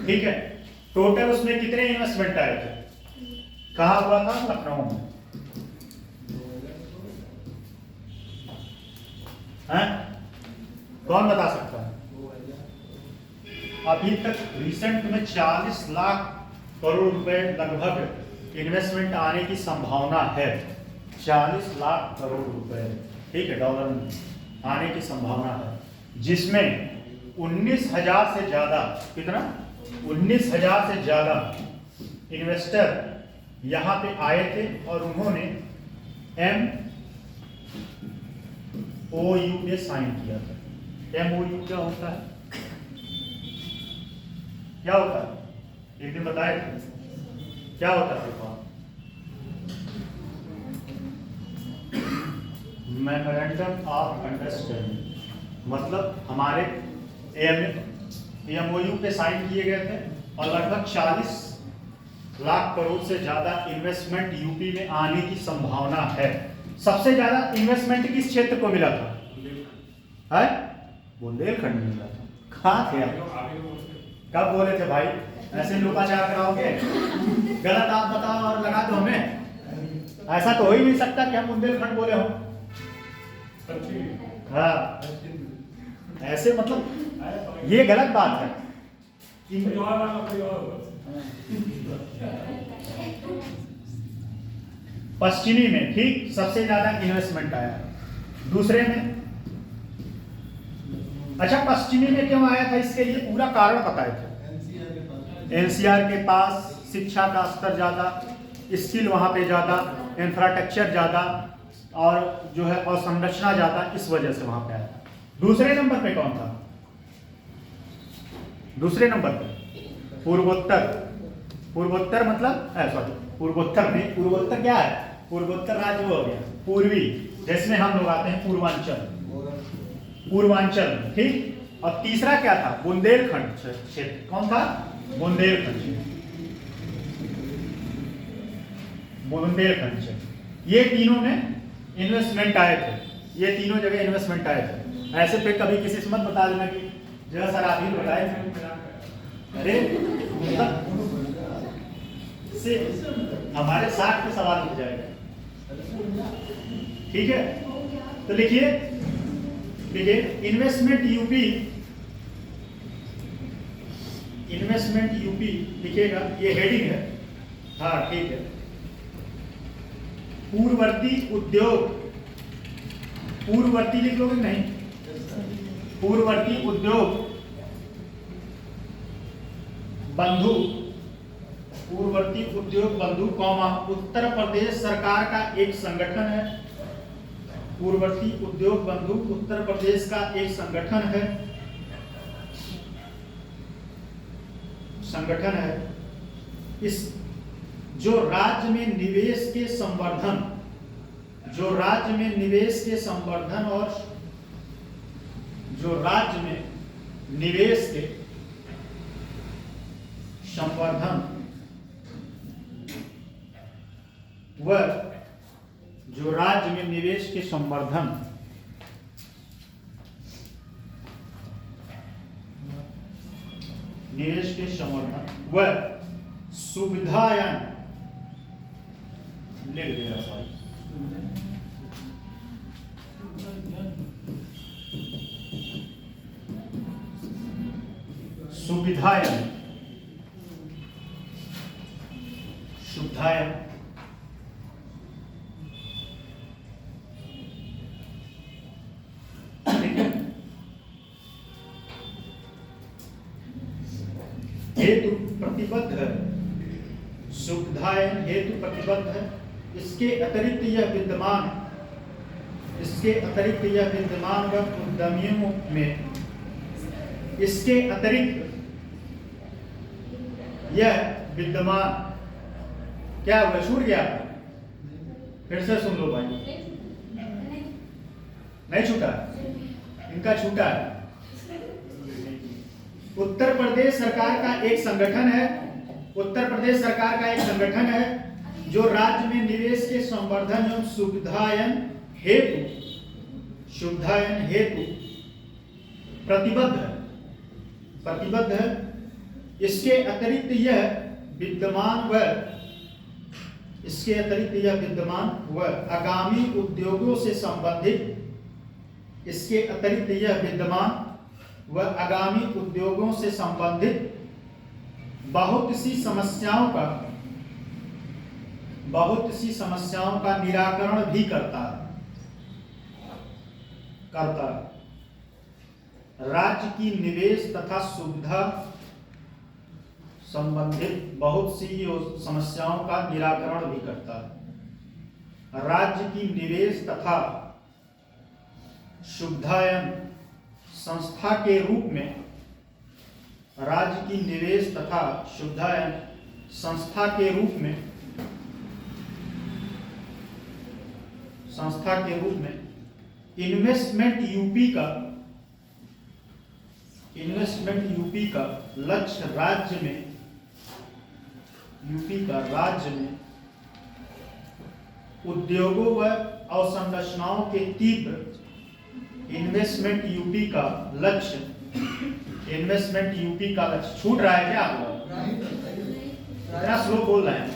ठीक है, टोटल उसमें कितने इन्वेस्टमेंट आए थे? कहां हुआ था? लखनऊ में। हैं? कौन बता सकता है? अभी तक रिसेंट में 40 लाख करोड़ रुपए लगभग इन्वेस्टमेंट आने की संभावना है। 40 लाख करोड़ रुपए, ठीक है, डॉलर में आने की संभावना है, जिसमें 19,000 से ज्यादा, कितना? 19,000 से ज्यादा इन्वेस्टर यहाँ पे आए थे, और उन्होंने MOU पे साइन किया था। MOU क्या होता है? क्या होता है? एक दिन बताए थे, क्या होता है? मेमोरेंडम ऑफ अंडरस्टैंडिंग, मतलब हमारे MOU पे साइन किए गए थे, और लगभग 40 लाख करोड़ से ज्यादा इन्वेस्टमेंट यूपी में आने की संभावना है। सबसे ज्यादा इन्वेस्टमेंट किस क्षेत्र को मिला था? है बुंदेलखंड में मिला था। कहाँ थे आप? कब बोले थे भाई? ऐसे लोकाचार कराओगे? गलत आप बताओ और लगा दो हमें। ऐसा तो हो ही नहीं सकता कि हम बुंदेलखंड बोले हो। हाँ, ऐसे मतलब ये गलत बात है। पश्चिमी में, ठीक, सबसे ज्यादा इन्वेस्टमेंट आया। दूसरे में, अच्छा पश्चिमी में क्यों आया था? इसके लिए पूरा कारण बताए थे। एनसीआर के पास शिक्षा का स्तर ज्यादा, स्किल वहां पे ज्यादा, इंफ्रास्ट्रक्चर ज्यादा, और जो है अवसंरचना ज्यादा, इस वजह से वहां पे आया था। दूसरे नंबर पे कौन था? दूसरे नंबर पे पूर्वोत्तर। पूर्वोत्तर मतलब सॉरी, पूर्वोत्तर नहीं, पूर्वोत्तर क्या है? पूर्वोत्तर राज्य वो हो गया पूर्वी, जिसमें हम लोग आते हैं पूर्वांचल। पूर्वांचल, ठीक। और तीसरा क्या था? बुंदेलखंड क्षेत्र। कौन था? बुंदेलखंड। बुंदेलखंड क्षेत्र। ये तीनों में इन्वेस्टमेंट आए थे। ये तीनों जगह इन्वेस्टमेंट आए थे। ऐसे पे कभी किसी से मत बता देना कि जो सर आप ही बताए थे। अरे से हमारे 60 पे सवाल उठ जाएगा। ठीक है, तो लिखिए इन्वेस्टमेंट यूपी। इन्वेस्टमेंट यूपी लिखिएगा, ये हेडिंग है। हाँ ठीक है। पूर्ववर्ती उद्योग, पूर्ववर्ती लिख लोगे नहीं? पूर्ववर्ती उद्योग बंधु, पूर्ववर्ती उद्योग बंधु कौमा उत्तर प्रदेश सरकार का एक संगठन है। पूर्ववर्ती उद्योग बंधु उत्तर प्रदेश का एक संगठन है। इस जो राज्य में निवेश के संवर्धन, जो राज्य में निवेश के संवर्धन और जो राज्य में निवेश के संवर्धन व जो राज्य में निवेश के संवर्धन व सुविधायन लिख दिया सुविधायन, शुद्धायन, ठीक है। हेतु प्रतिबद्ध है, सुविधायन हेतु प्रतिबद्ध है। इसके अतिरिक्त यह विद्यमान व उद्यमियों में, इसके अतिरिक्त यह विद्यमान, क्या हुआ, छूट गया? फिर से सुन लो भाई, नहीं छूटा, इनका छूटा है। उत्तर प्रदेश सरकार का एक संगठन है, उत्तर प्रदेश सरकार का एक संगठन है जो राज्य में निवेश के संवर्धन एवं सुविधायन हेतु प्रतिबद्ध है। इसके अतिरिक्त यह विद्यमान व आगामी उद्योगों से संबंधित, इसके अतिरिक्त यह विद्यमान व आगामी उद्योगों से संबंधित बहुत सी समस्याओं का निराकरण भी करता है। राज्य की निवेश तथा सुविधा संबंधित बहुत सी समस्याओं का निराकरण भी करता है। राज्य की निवेश तथा सुविधायन संस्था के रूप में, राज्य की निवेश तथा सुविधायन संस्था के रूप में इन्वेस्टमेंट यूपी का लक्ष्य राज्य में उद्योगों व अवसंरचनाओं के तीव्र, इन्वेस्टमेंट यूपी का लक्ष्य, छूट रहा है क्या आपको? इतना स्लो बोल रहे हैं,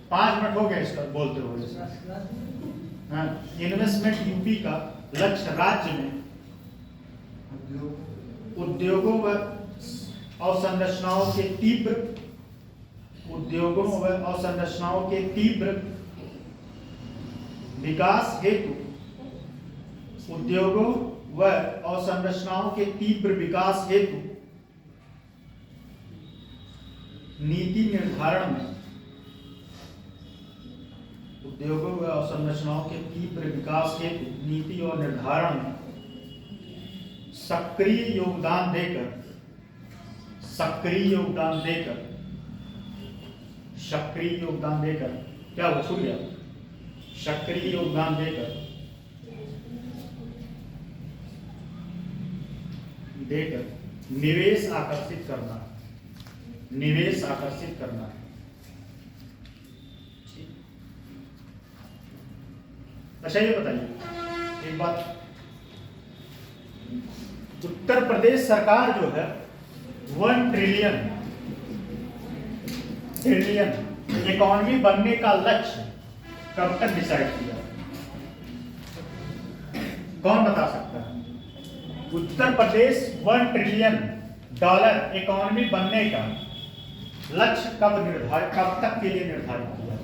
5 मिनट हो गए इसका बोलते हुए। हाँ, इन्वेस्टमेंट यूपी का लक्ष्य राज्य में उद्योगों व अवसंरचनाओं के तीव्र विकास हेतु, उद्योगों व अवसंरचनाओं के तीव्र विकास हेतु नीति निर्धारण में, उद्योगों व अवसंरचनाओं के तीव्र विकास हेतु नीति और निर्धारण में सक्रिय योगदान देकर क्या वो छूट गया? सक्रिय योगदान देकर निवेश आकर्षित करना। अच्छा ये बताइए एक बात, उत्तर प्रदेश सरकार जो है 1 ट्रिलियन इकोनॉमी बनने का लक्ष्य कब तक डिसाइड किया? कौन बता सकता है? Uttar Pradesh 1 trillion dollar economy बनने का लक्ष्य कब तक के लिए निर्धारित किया?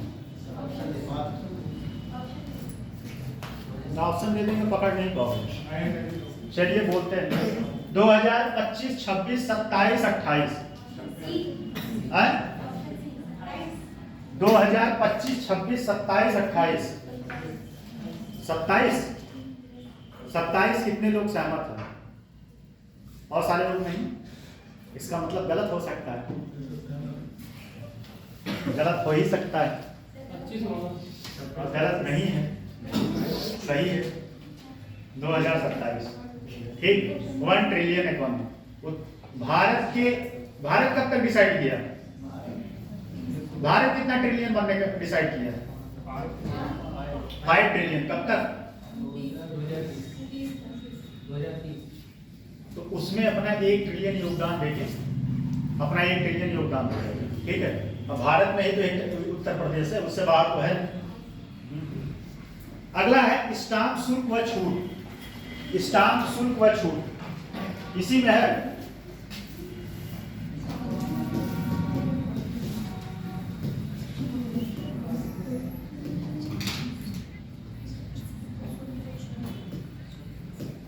ऑप्शन दे देंगे, पकड़ नहीं पाओगे। चलिए बोलते हैं 2025, 26, 27, 28। 2025, 26, 27, 28। 27 कितने लोग सहमत हैं? और सारे लोग नहीं? इसका मतलब गलत हो सकता है, गलत हो ही सकता है, 25 गलत नहीं है, सही है 2027। ठीक, 1 ट्रिलियन इकोनॉमी। भारत कब तक डिसाइड किया? भारत कितना ट्रिलियन बनने का डिसाइड किया? 5 ट्रिलियन। कब तक? 2030। तो उसमें अपना 1 ट्रिलियन योगदान देंगे, अपना 1 ट्रिलियन योगदान देंगे। ठीक है, अब भारत में ही तो एक उत्तर प्रदेश है, उससे बाहर तो है। अगला है स्टाम्प शुल्क व छूट। स्टाम्प शुल्क व छूट इसी में है।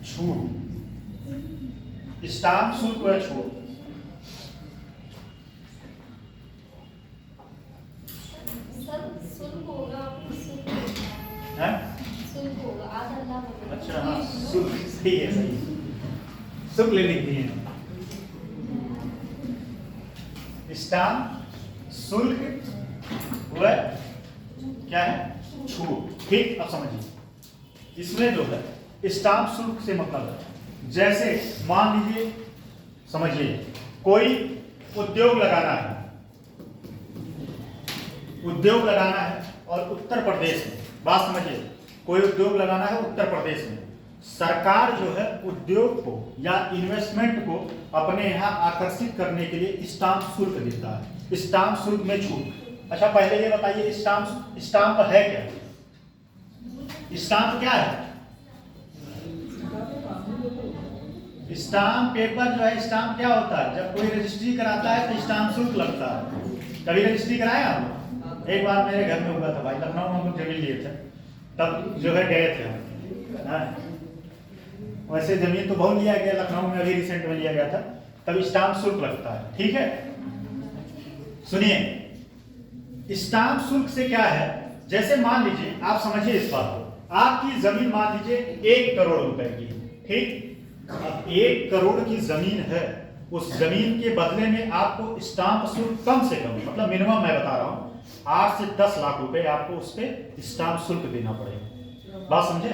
छूट, स्टाम्प शुल्क व छूट। सर शुल्क होगा, है? शुल्क होगा, आधा लाभ होगा। अच्छा हाँ, शुल्क सही है, सही है। शुल्क लिख दिए हैं। स्टाम्प शुल्क व क्या है? छूट। ठीक, अब समझिए इसमें जो है स्टाम्प शुल्क से मतलब है, जैसे मान लीजिए, समझिए कोई उद्योग लगाना है, उद्योग लगाना है और उत्तर प्रदेश में, बात समझिए, कोई उद्योग लगाना है उत्तर प्रदेश में, सरकार जो है उद्योग को या इन्वेस्टमेंट को अपने यहाँ आकर्षित करने के लिए स्टाम्प शुल्क देता है, स्टाम्प शुल्क में छूट। अच्छा पहले ये बताइए स्टाम्प है क्या? स्टाम्प क्या है? स्टाम्प पेपर जो है, स्टाम्प क्या होता है? जब कोई रजिस्ट्री कराता है तो स्टाम्प शुल्क लगता है। कभी रजिस्ट्री कराया आप? एक बार मेरे घर में हुआ था भाई, लखनऊ में हम लोग जमीन लिए थे, तब जो है गए थे हम। हाँ। वैसे जमीन तो बहुत लिया गया लखनऊ में, अभी रिसेंट में लिया गया था, तब स्टाम्प शुल्क लगता है। ठीक है, सुनिए स्टाम्प शुल्क से क्या है, जैसे मान लीजिए, आप समझिए इस बात को, आपकी जमीन मान लीजिए 1 करोड़ रुपए की, ठीक, अब 1 करोड़ की जमीन है, उस जमीन के बदले में आपको स्टाम्प शुल्क कम से कम, मतलब मिनिमम मैं बता रहा हूँ 8 से 10 लाख रुपए आपको उस पर स्टाम्प शुल्क देना पड़ेगा। बात समझे?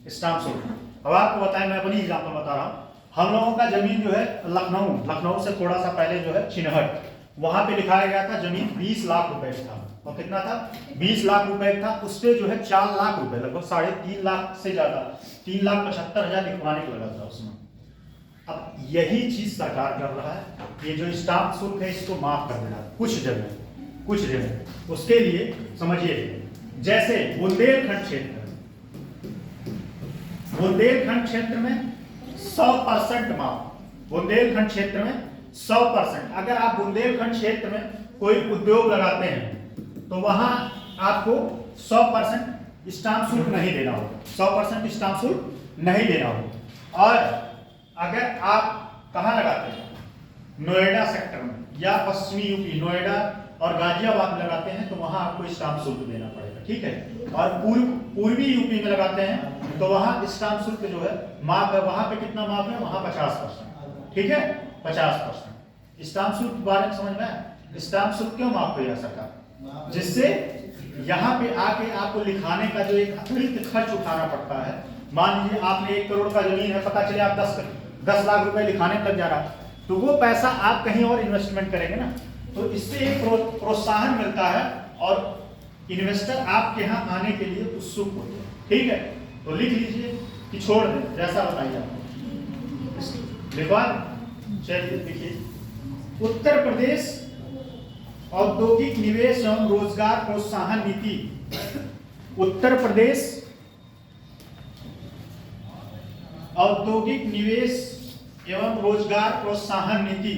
स्टाम्प शुल्क। अब आपको बताएं, मैं अपनी एग्जाम्पल बता रहा हूँ, हम लोगों का जमीन जो है लखनऊ से थोड़ा सा पहले जो है चिन्हट, वहां पे लिखाया गया था जमीन 20 लाख रुपए था, और कितना था? 20 लाख रुपए था। उस पे जो है 4 लाख रुपए, लगभग 3.5 लाख से ज्यादा, 3,75,000 लिखवाने को लगा था उसमें। अब यही चीज सरकार कर रहा है, ये जो स्टाम्प शुल्क है इसको माफ कर देना कुछ जगह। उसके लिए समझिए, जैसे बुंदेलखंड क्षेत्र में 100% माफ, बुंदेलखंड क्षेत्र में 100%। अगर आप बुंदेलखंड क्षेत्र में कोई उद्योग लगाते हैं तो वहां आपको 100% स्टाम्प शुल्क नहीं देना होगा, 100% स्टाम्प शुल्क नहीं देना होगा। और अगर आप कहां लगाते हैं, नोएडा सेक्टर में या पश्चिमी यूपी, नोएडा और गाजियाबाद में लगाते हैं तो वहां आपको स्टाम्प शुल्क देना पड़ेगा। ठीक है, और पूर्वी यूपी में लगाते हैं तो वहां स्टाम्प शुल्क जो है माफ है, वहां पे कितना माफ है? वहां 50%। ठीक है, 50%। स्टाम्प शुल्क के बारे में समझ में आया? स्टाम्प शुल्क क्यों माफ करेगा सरकार? जिससे यहाँ पे आके आपको लिखाने का जो एक अतिरिक्त खर्च उठाना पड़ता है। मान लीजिए आपने 1 करोड़ का जमीन है, पता चले आप 10 लाख रुपए लिखाने तक जा रहा, तो वो पैसा आप कहीं और इन्वेस्टमेंट करेंगे ना, तो इससे एक प्रोत्साहन मिलता है और इन्वेस्टर आपके यहाँ आने के लिए उत्सुक होते हैं। ठीक है, तो लिख लीजिए कि छोड़ दें, जैसा बताइए आपको। लिखवा, चलिए लिखिए, उत्तर प्रदेश औद्योगिक निवेश एवं रोजगार प्रोत्साहन नीति, उत्तर प्रदेश औद्योगिक निवेश एवं रोजगार प्रोत्साहन नीति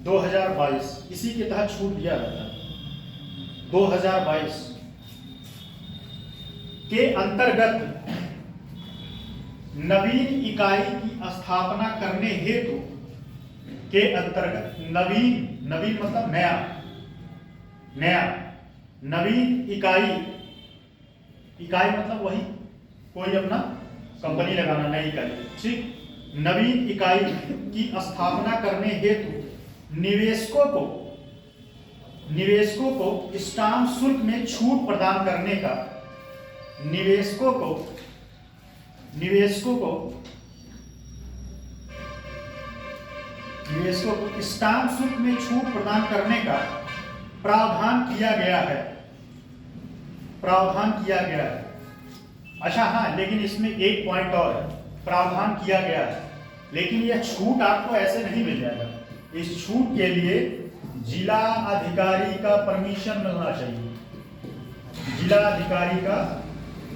2022 इसी के तहत छूट दिया जाता है। 2022 के अंतर्गत नवीन इकाई की स्थापना करने हेतु, के अंतर्गत नवीन मतलब नया नवीन इकाई मतलब वही कोई अपना कंपनी लगाना, नई इकाई। ठीक, नवीन इकाई की स्थापना करने हेतु निवेशकों को स्टाम्प शुल्क में छूट प्रदान करने का, निवेशकों को स्टाम्प शुल्क में छूट प्रदान करने का प्रावधान किया गया है। अच्छा हाँ, लेकिन इसमें एक पॉइंट और है, प्रावधान किया गया है, लेकिन यह छूट आपको ऐसे नहीं मिल जाएगा। इस छूट के लिए जिला अधिकारी का परमिशन मिलना चाहिए, जिला अधिकारी का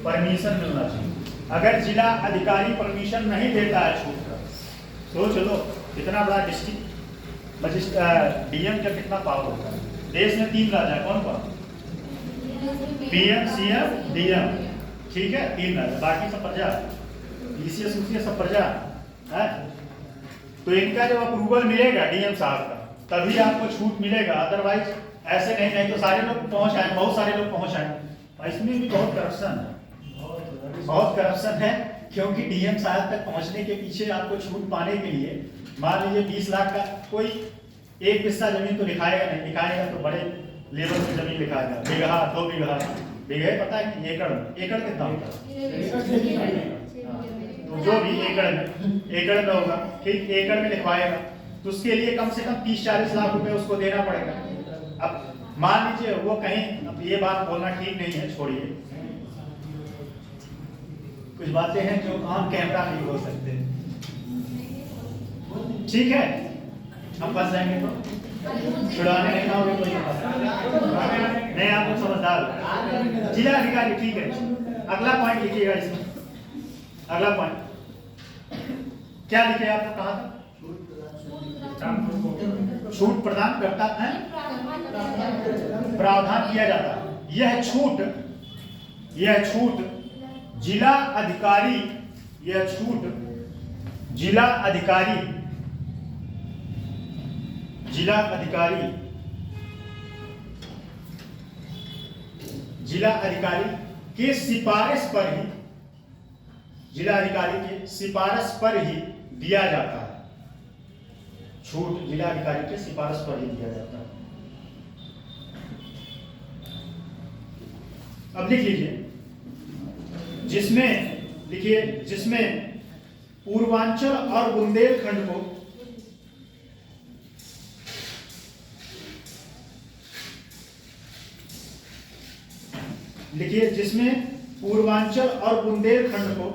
परमिशन मिलना चाहिए। अगर जिला अधिकारी परमिशन नहीं देता है छूट का, सोच लो इतना बड़ा डिस्ट्रिक्ट डीएम का कितना पावर होता है। देश में 3 राजा, कौन कौन? पीएम, सीएम, डीएम, ठीक है, 3 राजा, बाकी सब प्रजा, ईसीएस सब प्रजा है। तो इनका जब अप्रूवल मिलेगा डीएम साहब का, तभी आपको छूट मिलेगा, अदरवाइज ऐसे नहीं तो सारे लोग पहुंच आए, बहुत सारे लोग पहुंच आए। इसमें भी बहुत करप्शन है, बहुत करप्शन है, क्योंकि डीएम साहब तक पहुंचने के पीछे आपको छूट पाने के लिए मान लीजिए 20 लाख का कोई एक हिस्सा जमीन तो लिखाएगा नहीं, लिखाएगा तो बड़े लेवल की जमीन लिखाएगा, बीघा 2 बीघा, बीघे पता है कि एकड़ कितना होता है, तो जो भी एकड़ में होगा, ठीक, एकड़ में लिखवाएगा तो उसके लिए कम से कम 30-40 लाख रुपए उसको देना पड़ेगा। अब मान लीजिए वो कहीं, अब ये बात बोलना ठीक नहीं है, छोड़िए, कुछ बातें हैं जो आम कैमरा नहीं हो सकते, ठीक है, हम फंस जाएंगे तो छुड़ाने नहीं आओगे कोई, नहीं आप लोग समझदार हो। जिला अधिकारी, ठीक है, अगला पॉइंट लिखिएगा इसमें, अगला पॉइंट क्या लिखे आप लोग, कहा था? छूट प्रदान करता है, प्रावधान किया जाता है। यह छूट जिला अधिकारी, यह छूट जिला अधिकारी के सिफारिश पर ही, जिला अधिकारी के सिफारिश पर ही दिया जाता है। छूट जिला अधिकारी के सिफारिश पर ही दिया जाता है। अब लिख लीजिए, जिसमें पूर्वांचल और बुंदेलखंड को जिसमें पूर्वांचल और बुंदेलखंड को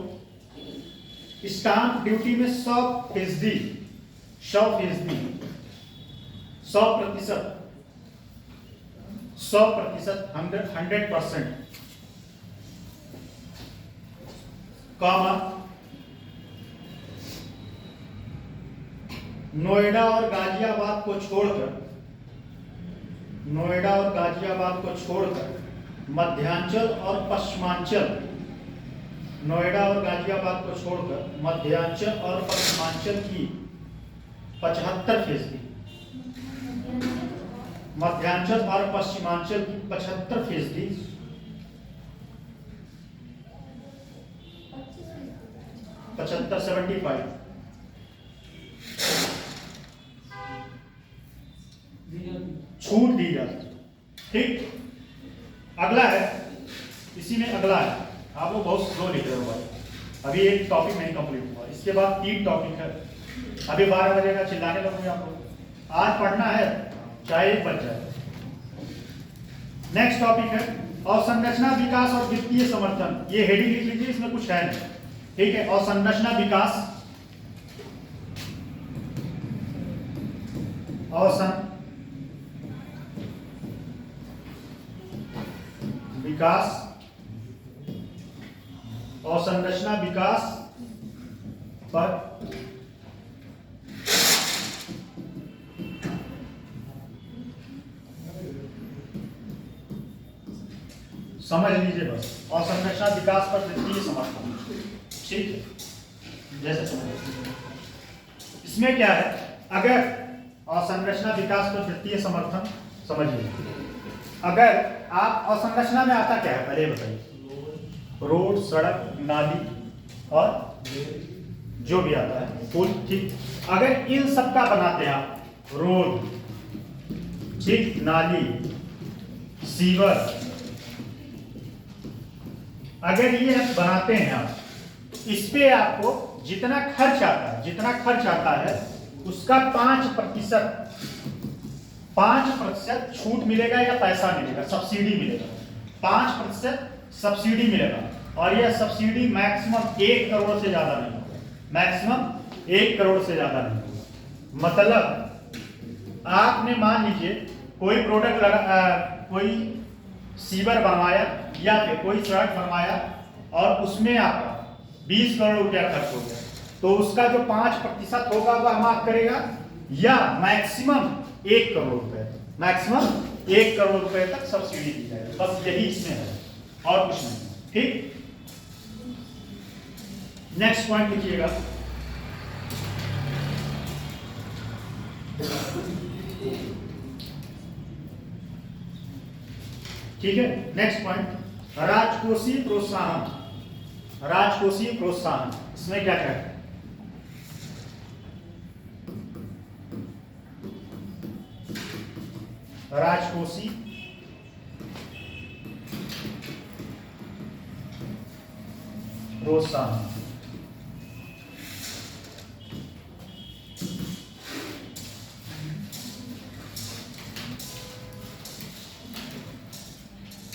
स्टाम्प ड्यूटी में 100%, 100%, कॉमा नोएडा और गाजियाबाद को छोड़कर मध्यांचल और पश्चिमांचल, नोएडा और गाजियाबाद को छोड़कर मध्यांचल और पश्चिमांचल की 75%, मध्यांचल और पश्चिमांचल की 75%, 75 छूट दी जाती है, ठीक। अगला है, इसी में अगला है, आप लोग बहुत स्लो लिख रहे हो भाई, अभी एक टॉपिक नहीं कंप्लीट हुआ, इसके बाद 3 टॉपिक है, अभी 12 बजे का चिल्लाने लगूंगे आप लोग, आज पढ़ना है चाहे 1 बज जाए। नेक्स्ट टॉपिक है अवसंरचना विकास और वित्तीय समर्थन, ये हेडिंग लिख लीजिए, इसमें कुछ है नहीं, ठीक है। अवसंरचना विकास, अवसंरचना विकास पर समझ लीजिए बस, अवसंरचना विकास पर वित्तीय समर्थन, ठीक है, जैसे समझ। इसमें क्या है, अगर अवसंरचना विकास पर वित्तीय समर्थन, समझिए, अगर आप अवसंरचना में आता क्या है पहले बताइए, रोड, सड़क, नाली और जो भी आता है पुल, ठीक। अगर इन सब का बनाते हैं आप, रोड, ठीक, नाली, सीवर, अगर ये बनाते हैं आप, इस पे आपको जितना खर्च आता है उसका 5% छूट मिलेगा या पैसा मिलेगा, सब्सिडी मिलेगा, 5% सब्सिडी मिलेगा। और यह सब्सिडी मैक्सिमम 1 करोड़ से ज्यादा नहीं होगा, मैक्सिमम 1 करोड़ से ज्यादा नहीं होगा। मतलब आपने मान लीजिए कोई प्रोडक्ट कोई सीवर बनवाया या फिर कोई सड़क बनवाया और उसमें आपका 20 करोड़ रुपया खर्च हो गया, तो उसका जो 5% होगा वह माफ करेगा, या मैक्सिमम 1 करोड़ रुपए, मैक्सिमम 1 करोड़ रुपए तक सब्सिडी दी जाएगी। बस यही इसमें है और कुछ नहीं। ठीक, नेक्स्ट पॉइंट लिखिएगा। ठीक है, नेक्स्ट पॉइंट, राजकोषीय प्रोत्साहन। राजकोषीय प्रोत्साहन, इसमें क्या क्या है? राजकोषीय प्रोत्साहन।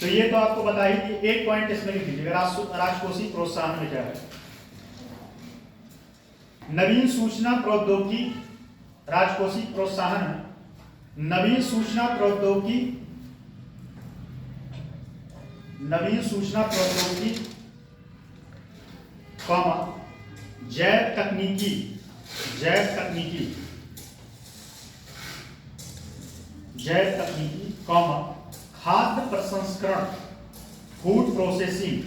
तो ये तो आपको बता ही कि एक पॉइंट इसमें लिख दीजिएगा, राजकोषीय प्रोत्साहन में क्या है? नवीन सूचना प्रौद्योगिकी, राजकोषीय प्रोत्साहन नवीन सूचना प्रौद्योगिकी, नवीन सूचना प्रौद्योगिकी, जैव तकनीकी, जैव तकनीकी, जैव तकनीकी, खाद्य प्रसंस्करण, फूड प्रोसेसिंग,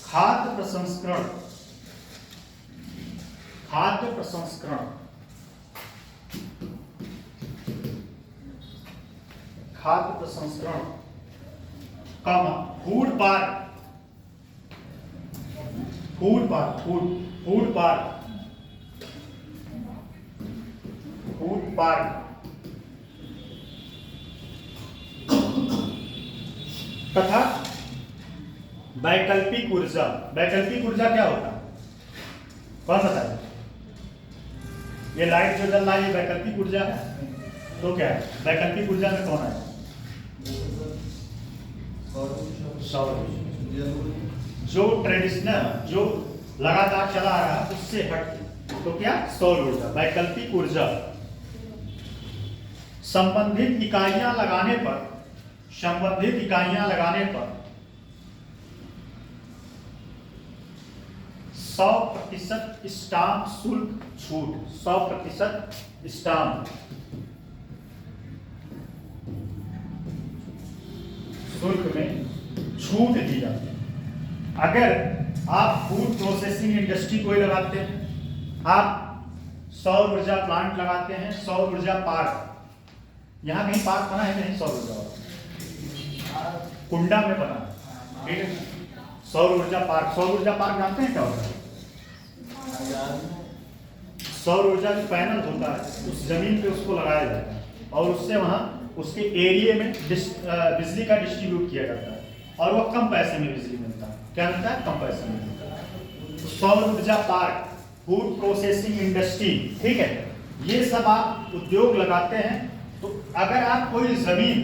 खाद्य प्रसंस्करण, खाद्य प्रसंस्करण, खाद्य प्रसंस्करण, food park, food park, food park, food park, तथा वैकल्पिक ऊर्जा। वैकल्पिक ऊर्जा क्या होता है, कौन बताए? ये लाइट जो जल रहा है ये वैकल्पिक ऊर्जा है, तो क्या है वैकल्पिक ऊर्जा में कौन है? सौर ऊर्जा। जो ट्रेडिशनल, जो लगातार चला आ रहा है उससे हट, तो क्या? सौर ऊर्जा, वैकल्पिक ऊर्जा। संबंधित इकाइयां लगाने पर, संबंधित इकाइयां लगाने पर 100% स्टाम्प शुल्क छूट, 100% स्टाम्प शुल्क में छूट दी जाती है। अगर आप फूड प्रोसेसिंग इंडस्ट्री को ही लगाते हैं, आप सौर ऊर्जा प्लांट लगाते हैं, सौर ऊर्जा पार्क, यहाँ कहीं पार्क बना है नहीं? सौर ऊर्जा कुंडा में बना, ठीक है, सौर ऊर्जा पार्क। सौर ऊर्जा पार्क जानते हैं क्या होता है? सौर ऊर्जा जो पैनल होता है उस जमीन पे उसको लगाया जाता है और उससे वहां उसके एरिया में बिजली का डिस्ट्रीब्यूट किया जाता है और वो कम पैसे में बिजली मिलता है। क्या मिलता है? कम पैसे में मिलता है। सौर ऊर्जा पार्क, फूड प्रोसेसिंग इंडस्ट्री, ठीक है, ये सब आप उद्योग लगाते हैं। तो अगर आप कोई जमीन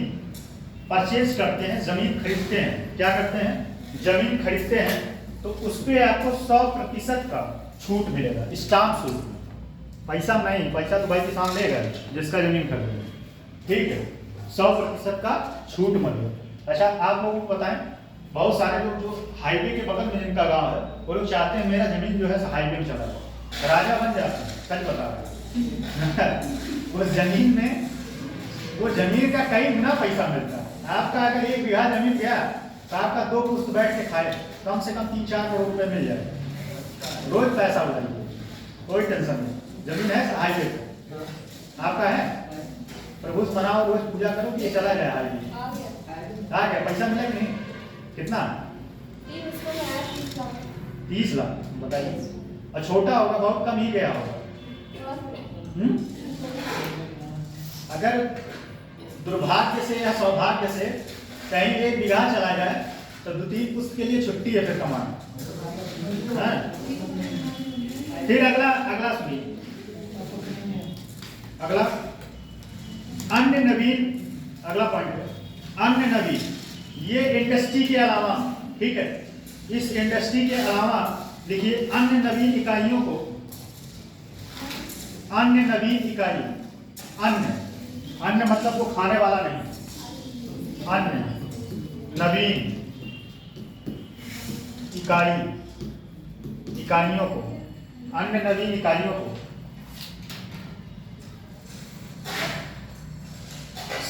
परचेज करते हैं, जमीन खरीदते हैं, क्या करते हैं? जमीन खरीदते हैं, तो उस पर आपको 100% का छूट मिलेगा स्टाम्प शुल्क में। पैसा नहीं, पैसा तो भाई किसान लेगा जिसका जमीन खरीदेगा, ठीक है, 100% का छूट मिलेगा। अच्छा, आप लोगों को बताएं, बहुत सारे लोग जो हाईवे के बगल में जिनका गांव है वो लोग चाहते हैं मेरा जमीन जो है हाईवे में चला जाए, राजा बन जाते हैं। सच बता रहे वो जमीन में, वो जमीन का कई गुना पैसा मिलता है। आपका अगर 1 बीघा जमीन गया तो आपका 2 पुश्त बैठ के खाए, कम से कम 3-4 करोड़ रुपए मिल जाए, रोज पैसा उड़ाइए, कोई टेंशन नहीं। जमीन है हाईवे पे, आपका है, प्रभु बनाओ, रोज पूजा करो कि ये चला जाए हाईवे। आ गया पैसा मिला कि नहीं? कितना? 30 लाख, बताइए। और छोटा होगा, बहुत कम ही गया होगा। अगर दुर्भाग्य से या सौभाग्य से कहीं 1 बीघा चला जाए तो 2-3 पुश्त के लिए छुट्टी है फिर कमाना। फिर अगला सुनिए, अगला अन्य नवीन, अगला पॉइंट है अन्य नवीन। ये इंडस्ट्री के अलावा, ठीक है, इस इंडस्ट्री के अलावा देखिए अन्य नवीन इकाइयों को, अन्य नवीन इकाई, अन्य मतलब वो खाने वाला नहीं, अन्य नवीन इकाइयों को, अन्य नवीन इकाइयों को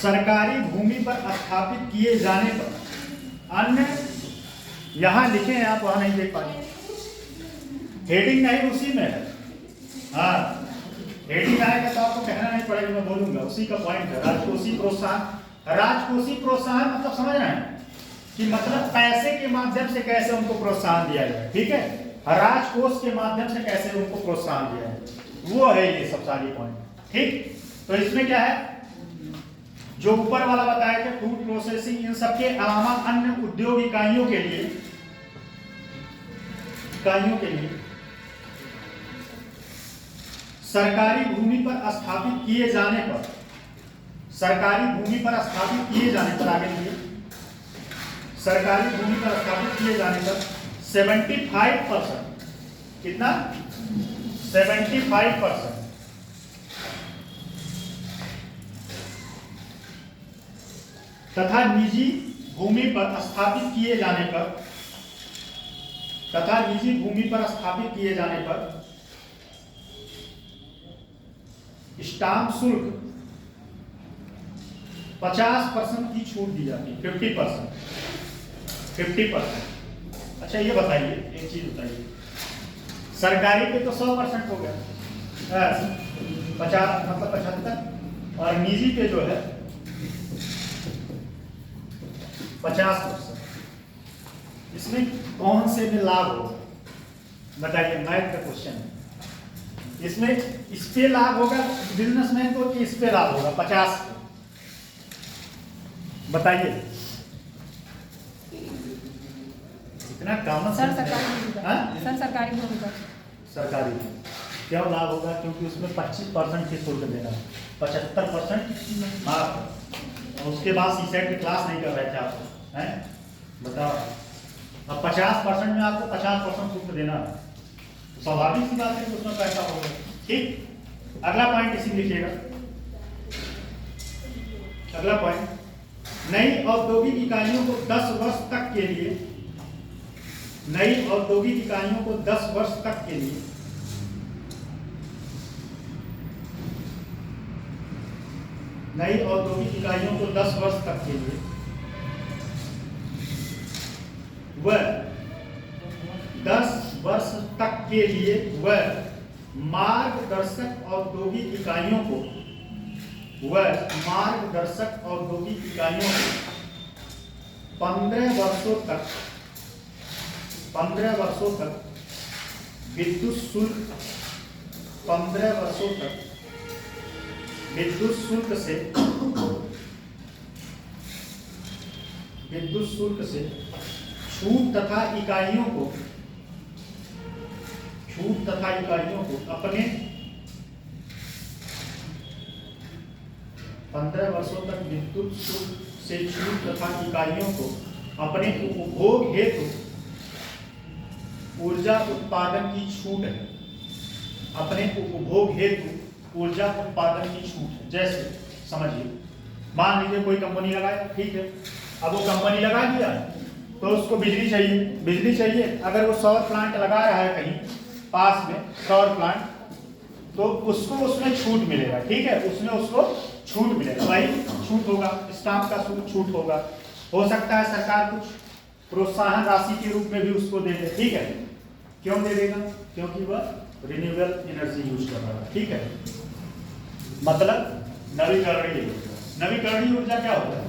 सरकारी भूमि पर स्थापित किए जाने पर, अन्य यहां लिखे हैं आप, वहां नहीं देख पाए, हेडिंग नहीं उसी में है। हाँ, हेडिंग आएगा तो आपको कहना नहीं पड़ेगा, मैं बोलूंगा, उसी का पॉइंट है। राजकोषीय प्रोत्साहन, राजकोषीय प्रोत्साहन मतलब समझ रहे हैं कि मतलब पैसे के माध्यम से कैसे उनको प्रोत्साहन दिया जाए, ठीक है, राजकोष के माध्यम से कैसे उनको प्रोत्साहन दिया जाए, वो है ये सब सारी पॉइंट, ठीक। तो इसमें क्या है, जो ऊपर वाला बताया था फूड प्रोसेसिंग, इन सबके अलावा अन्य उद्योग इकाइयों के लिए सरकारी भूमि पर स्थापित किए जाने पर, सरकारी भूमि पर स्थापित किए जाने पर, आगे लिए सरकारी भूमि पर स्थापित किए जाने पर 75%, कितना 75% तथा निजी भूमि पर स्थापित किए जाने पर, तथा निजी भूमि पर स्थापित किए जाने पर स्टाम्प शुल्क 50% की छूट दी जाती है, 50%। अच्छा ये बताइए, एक चीज बताइए, सरकारी पे तो 100% हो गया, 50 मतलब 75, और निजी पे जो है 50%। इसमें कौन से में लाभ होगा बताइए, मैथ का क्वेश्चन है। इसमें इस पे लाभ होगा बिजनेसमैन को कि इस पे लाभ होगा 50, बताइए। इतना कॉमन सर सेंस है। सरकारी भूमि पर, हाँ? सर सरकारी भूमि पर, सरकारी क्यों लाभ होगा, क्योंकि उसमें 25% की शुल्क देना, 75% माफ, और उसके बाद सीसेट की क्लास नहीं कर रहे थे आप, हैं बताओ। अब 50% में आपको 50% शुल्क देना, स्वाभाविक सी बात है कि उसमें पैसा होगा, ठीक। अगला पॉइंट इसी लिखिएगा, अगला पॉइंट, नई औद्योगिक इकाइयों को 10 वर्ष तक के लिए, नई औद्योगिक इकाइयों को 10 वर्ष तक के लिए नई औद्योगिक इकाइयों को 10 वर्ष तक के लिए वह 10 वर्ष तक के लिए वह मार्गदर्शक औद्योगिक इकाइयों को, वह मार्गदर्शक औद्योगिक इकाइयों को 15 वर्षों तक विद्युत शुल्क, 15 वर्षों तक विद्युत शुल्क से छूट तथा इकाइयों को अपने 15 वर्षों तक विद्युत शुल्क से छूट तथा इकाइयों को अपने उपभोग हेतु ऊर्जा उत्पादन की छूट है, अपने उपभोग हेतु ऊर्जा उत्पादन की छूट है। जैसे समझिए, मान लीजिए कोई कंपनी लगाए, ठीक है, अब वो कंपनी लगा दिया तो उसको बिजली चाहिए, अगर वो सौर प्लांट लगा रहा है कहीं पास में सौर प्लांट, तो उसको उसमें छूट मिलेगा, ठीक है, उसमें उसको छूट मिलेगा, भाई छूट होगा, स्टाम्प का छूट होगा, हो सकता है सरकार कुछ प्रोत्साहन राशि के रूप में भी उसको दे दे, ठीक है। क्यों दे देगा, क्योंकि वह रिन्यूएबल एनर्जी यूज कर रहा है, ठीक है, मतलब नवीकरणीय ऊर्जा। नवीकरणीय ऊर्जा क्या होता है,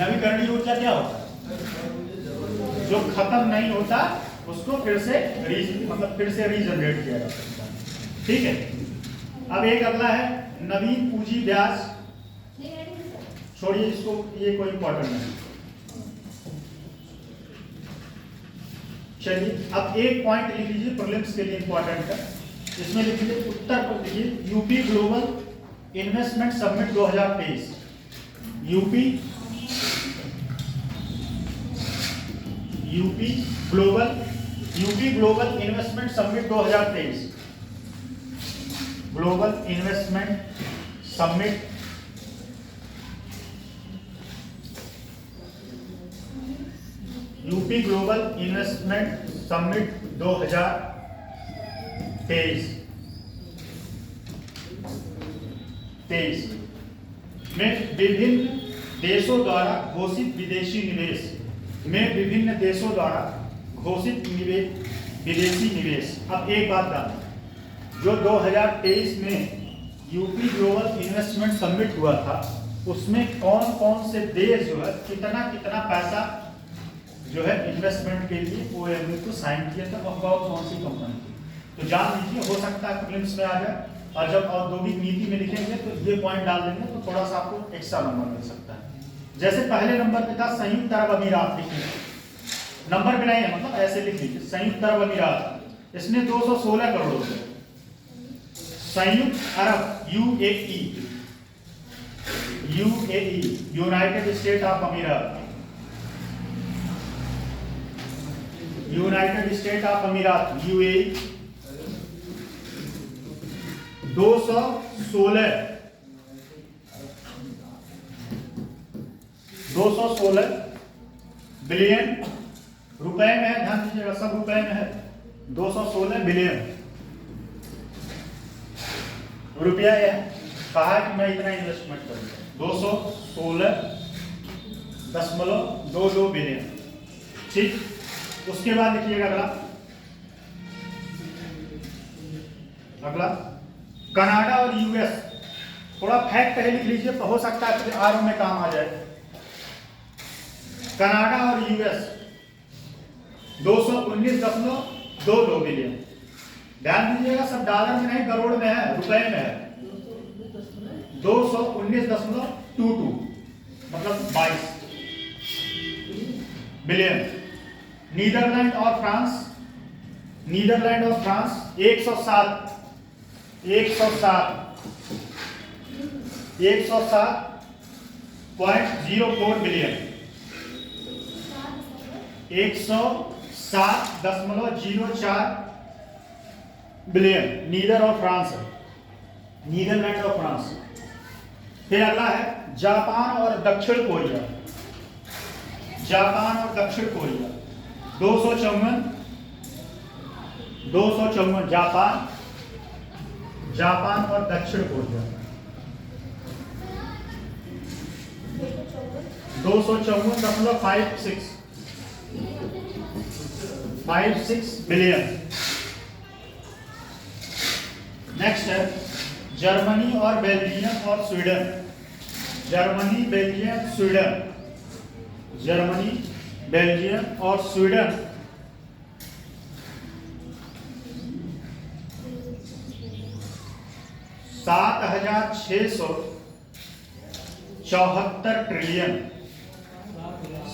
नवीकरणीय ऊर्जा क्या होता है, जो खत्म नहीं होता उसको फिर से रीजनरेट किया जा सकता है, ठीक है। अब एक अगला है नवीन पूंजी ब्याज, छोड़िए इसको, ये कोई इंपॉर्टेंट नहीं। चलिए अब एक पॉइंट लिख लीजिए, प्रीलिम्स के लिए इंपॉर्टेंट है, इसमें लिख लीजिए उत्तर पर लिखिए UP global investment summit 2023, UP global investment summit 2023, global investment summit UP global investment summit 2023 में विभिन्न देशों द्वारा घोषित विदेशी निवेश विदेशी निवेश। अब एक बात जानना, जो 2023 में यूपी ग्लोबल इन्वेस्टमेंट समिट हुआ था, उसमें कौन कौन से देश जो है कितना कितना पैसा जो है इन्वेस्टमेंट के लिए OMU को साइन किया था, और कौन सी कंपनी थी। तो जान लीजिए, हो सकता है प्रीलिम्स में आ जाए, और जब औद्योगिक नीति में लिखेंगे तो ये पॉइंट डाल देंगे तो थोड़ा सा आपको एक्स्ट्रा नंबर मिल सकता है। जैसे पहले नंबर पे था संयुक्त अरब अमीरात, लिखिए नंबर पे नहीं है, मतलब ऐसे लिख लीजिए संयुक्त अरब अमीरात, इसने 216 करोड़ रुपए। संयुक्त अरब UAE, यूनाइटेड स्टेट ऑफ अमीरात, UAE 216 बिलियन रुपए में है, ध्यान दीजिएगा सब रुपए में है। 216 बिलियन रुपया है, कहा कि मैं इतना इन्वेस्टमेंट करूंगा, 216.22 बिलियन। ठीक, उसके बाद लिखिएगा अगला कनाडा और US। थोड़ा फैक्ट है लिख लीजिए, तो हो सकता है फिर आर में काम आ जाए। कनाडा और US 219.22 बिलियन। ध्यान दीजिएगा, सब डॉलर में नहीं, करोड़ में है, रुपए में है। 219.22 मतलब 22 बिलियन। नीदरलैंड और फ्रांस 107.04 बिलियन। 107.04 बिलियन नीदरलैंड और फ्रांस। फिर अगला है जापान और दक्षिण कोरिया। 254 जापान और दक्षिण कोरिया। 254.56 बिलियन। नेक्स्ट है जर्मनी और बेल्जियम और स्वीडन। 7,674 ट्रिलियन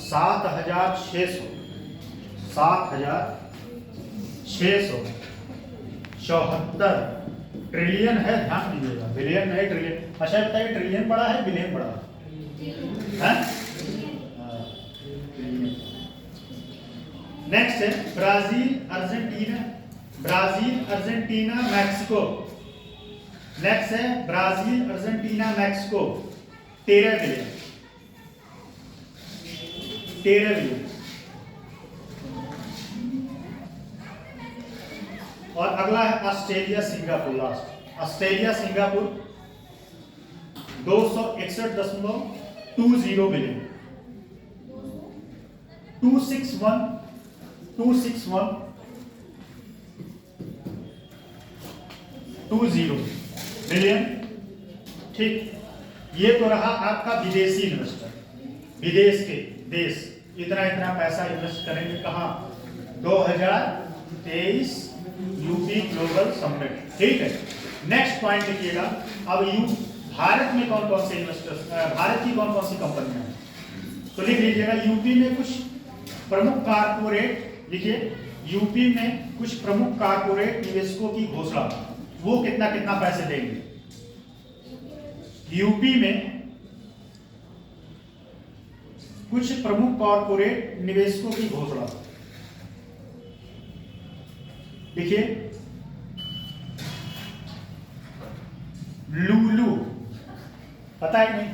7,674 ट्रिलियन है, ध्यान दीजिएगा, बिलियन नहीं ट्रिलियन। अच्छा बताइए, ट्रिलियन बड़ा है बिलियन बड़ा है? नेक्स्ट है ब्राजील अर्जेंटीना मैक्सिको। नेक्स्ट है ब्राजील अर्जेंटीना मैक्सिको 13 बिलियन। और अगला है Australia Singapore. Last Australia Singapore 261.20 billion. 261.20 billion. ठीक, ये तो रहा आपका विदेशी इन्वेस्टर, विदेश के देश इतना पैसा इन्वेस्ट करेंगे कहाँ? 2023 यूपी ग्लोबल समिट। ठीक है, नेक्स्ट पॉइंट लिखिएगा। अब भारत में कौन कौन से इन्वेस्टर्स, भारत की कौन कौन सी कंपनियां हैं, तो लिख लीजिएगा। यूपी में कुछ प्रमुख कारपोरेट, लिखिए यूपी में कुछ प्रमुख कारपोरेट निवेशकों की घोषणा, वो कितना पैसे देंगे। यूपी में कुछ प्रमुख कॉर्पोरेट निवेशकों की घोषणा, देखिए लूलू, पता है कि नहीं?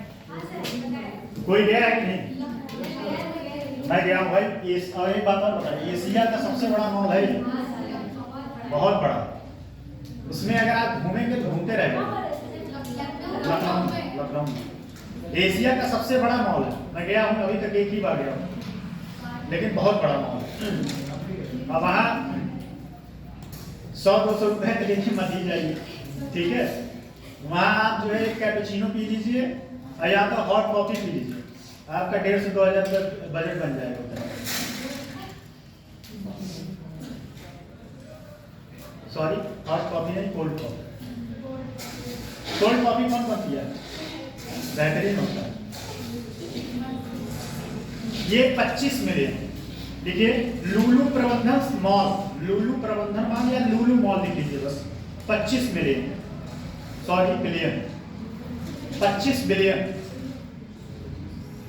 कोई गया है कि नहीं? मैं गया हूँ भाई और एक बात और बताइए, एशिया का सबसे बड़ा मॉल है ये, बहुत बड़ा। उसमें अगर आप घूमेंगे तो घूमते रहेंगे। लखनऊ में एशिया का सबसे बड़ा मॉल है। मैं गया हूँ, अभी तक एक ही बार गया हूँ, लेकिन बहुत बड़ा मॉल है। अब वहाँ 100-200 रुपए के लिए मत ही जाइए, ठीक है। वहाँ आप जो है कैपुचिनो पी लीजिए और या तो हॉट कॉफी पी लीजिए, आपका 1,500 से 2,000 तक बजट बन जाएगा। सॉरी, हॉट कॉफी नहीं, कोल्ड कॉफी। कोल्ड कॉफी कौन पीती है? बेहतरीन होता है। ये 25 मिलियन। देखिए लुलु प्रबंधन मॉल, लुलु प्रबंधन मॉल या लुलु मॉल लिख लीजिए बस। 25 million, sorry billion, 25 billion,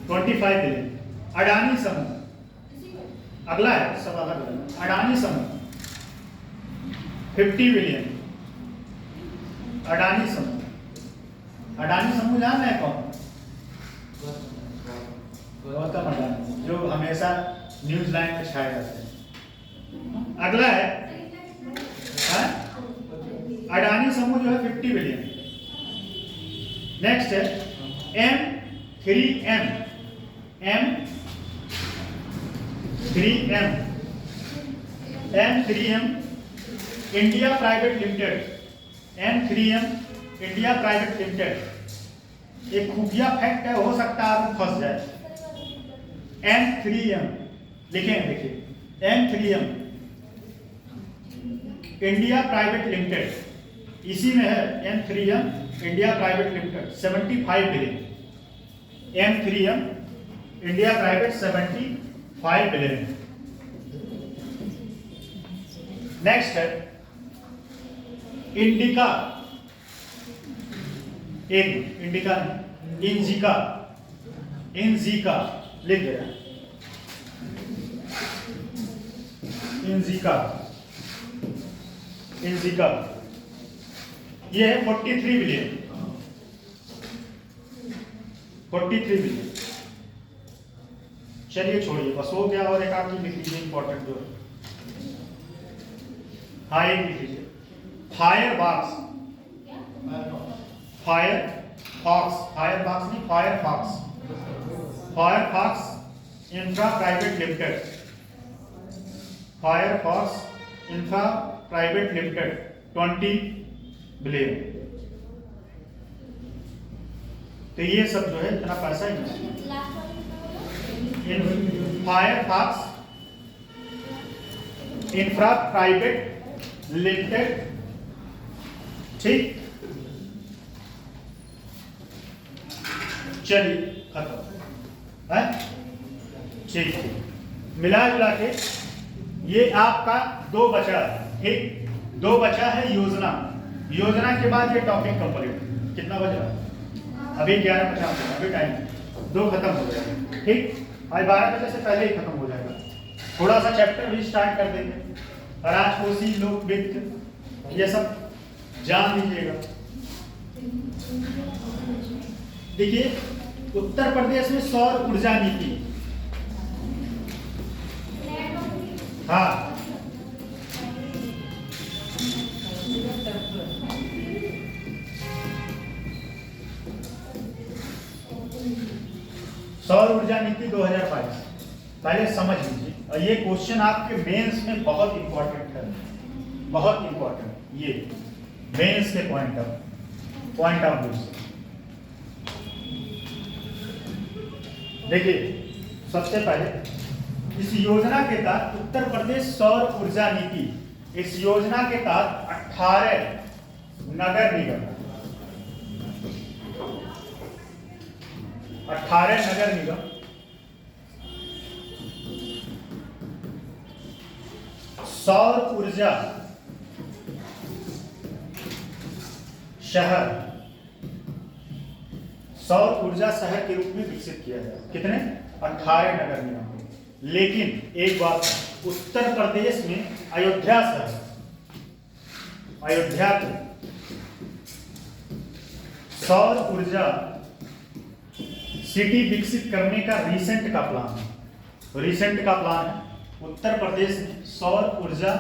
25 billion. Adani समूह अगला है, सब अलग अलग। अडानी समूह 50 बिलियन। अडानी समूह, अडानी समूह जान है कौन? गौतम अडानी, जो हमेशा न्यूज लाइन में छाए रहते हैं। अगला है अडानी समूह जो है 50 बिलियन। नेक्स्ट है M3M, M3M India private limited. M3M India private limited. एक खुफिया फैक्ट है, हो सकता है आप फंस जाए। M3M लिखें, देखिए M3M इंडिया प्राइवेट लिमिटेड, इसी में है M3M India private limited 75 billion. M3M India private 75 billion. Next है इंडिका, एक इंडिका नहीं, इंजिका, इंजिका लिख दे रहा, इंजिका, इंजिका ये है 43 बिलियन, 43 बिलियन। चलिए छोड़िए, बस हो गया। और एक आपकी लिख लीजिए इंपॉर्टेंट जो है, हाँ एक लिख लीजिए fire box, fire fox, fire box नहीं, fire fox, fire fox infra private limited, fire fox infra private limited 20 billion. तो ये सब जो है इतना पैसा ही नहीं। Fire fox infra private limited, ठीक। चलिए खत्म है, ठीक। मिला जुला के ये आपका 2 बचा है, ठीक। 2 बचा है योजना। योजना के बाद ये टॉपिक कंप्लीट। कितना बज रहा है? अभी 11:50, अभी टाइम 2 खत्म हो जाएगा, ठीक। आज 12 बजे से पहले ही खत्म हो जाएगा। थोड़ा सा चैप्टर भी स्टार्ट कर देंगे। राजकोषी, लोक वित्त, ये सब जान लीजिएगा। देखिए उत्तर प्रदेश में सौर ऊर्जा नीति, हाँ सौर ऊर्जा नीति 2022 पहले समझ लीजिए। और ये क्वेश्चन आपके मेंस में बहुत इंपॉर्टेंट है, बहुत इंपॉर्टेंट। ये मेंस के पॉइंट ऑफ व्यू से देखिए, सबसे पहले इस योजना के तहत उत्तर प्रदेश सौर ऊर्जा नीति, इस योजना के तहत 18 नगर निगम, 18 नगर निगम सौर ऊर्जा शहर, सौर ऊर्जा शहर के रूप में विकसित किया जाए। कितने? 18 नगर निगम। लेकिन एक बात, उत्तर प्रदेश में अयोध्या शहर, अयोध्या को सौर ऊर्जा सिटी विकसित करने का रिसेंट का प्लान है। रिसेंट का प्लान है। उत्तर प्रदेश में सौर ऊर्जा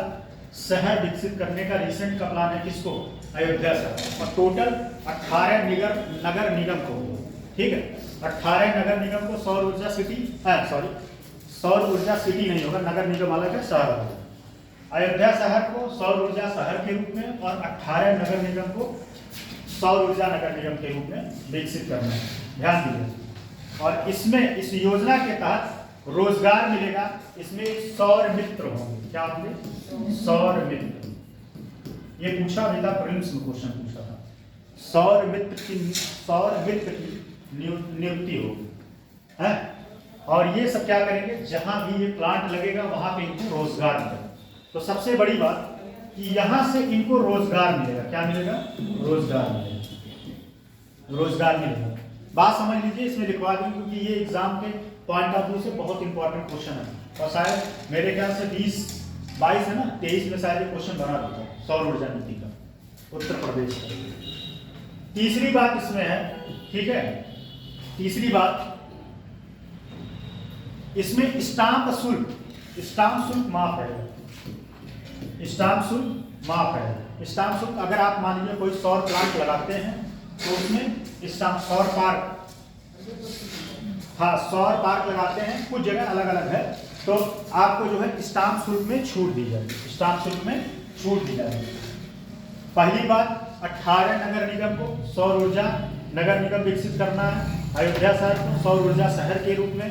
शहर विकसित करने का रिसेंट का प्लान है किसको? अयोध्या शहर। और टोटल 18 नगर निगम को, ठीक है, 18 नगर निगम को सौर ऊर्जा सिटी, सौर ऊर्जा सिटी नहीं होगा, नगर निगम अलग है, शहर अलग है। अयोध्या शहर को सौर ऊर्जा शहर के रूप में और 18 नगर निगम को सौर ऊर्जा नगर निगम के रूप में विकसित करना है, ध्यान दीजिए। और इसमें इस योजना के तहत रोजगार मिलेगा। इसमें सौर मित्र होंगे। क्या होंगे? सौर मित्र। ये पूछा भी था, प्रीलिम्स में क्वेश्चन पूछा था। सौर मित्र की नियुक्ति होगी है। और ये सब क्या करेंगे? जहां भी ये प्लांट लगेगा वहां पे इनको रोजगार मिलेगा। तो सबसे बड़ी बात कि यहां से इनको रोजगार मिलेगा। क्या मिलेगा? रोजगार मिलेगा। रोजगार मिलेगा। बात समझ लीजिए, इसमें लिखवा दें क्योंकि ये एग्जाम के पॉइंट ऑफ व्यू से बहुत इंपॉर्टेंट क्वेश्चन है। और शायद मेरे ख्याल से 20-22 है ना, 23 में शायद ये क्वेश्चन बना देता है सौर ऊर्जा नीति का उत्तर प्रदेश का। तीसरी बात इसमें है, ठीक है, तीसरी बात इसमें स्टाम्प शुल्क माफ है। स्टाम्प शुल्क माफ है। स्टाम्प शुल्क अगर आप मान लीजिए कोई सौर प्लांट लगाते हैं तो उसमें स्टाम्प सौर पार्क लगाते हैं, कुछ जगह अलग अलग है, तो आपको जो है स्टाम्प शुल्क में छूट दी जाएगी। स्टाम्प शुल्क में छूट दी जाएगी। पहली बात, 18 नगर निगम को सौर ऊर्जा नगर निगम विकसित करना है। अयोध्या शहर को सौर ऊर्जा शहर के रूप में।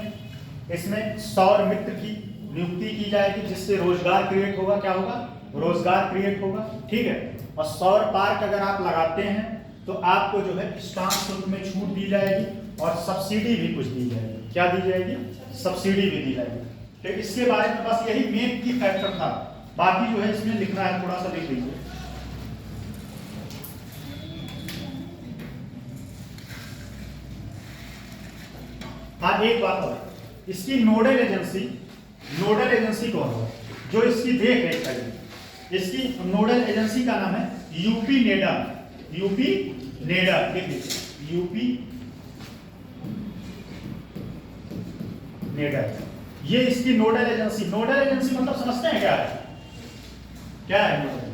इसमें सौर मित्र की नियुक्ति की जाएगी जिससे रोजगार क्रिएट होगा। क्या होगा? रोजगार क्रिएट होगा, ठीक है। और सौर पार्क अगर आप लगाते हैं तो आपको जो है स्टाम्प शुल्क में छूट दी जाएगी और सब्सिडी भी कुछ दी जाएगी। क्या दी जाएगी? सब्सिडी भी दी जाएगी। तो इसके बारे में बस यही मेन की फैक्टर था। बाकी जो है इसमें लिखना है, थोड़ा सा लिख लीजिए। हाँ, एक बात और, इसकी नोडल एजेंसी कौन होगा जो इसकी देख रेख करेगी? इसकी नोडल एजेंसी का नाम है यूपी नेडा। लिख लीजिए, यूपी नेडा, ये इसकी नोडल एजेंसी मतलब समझते हैं क्या है? क्या है नोडल?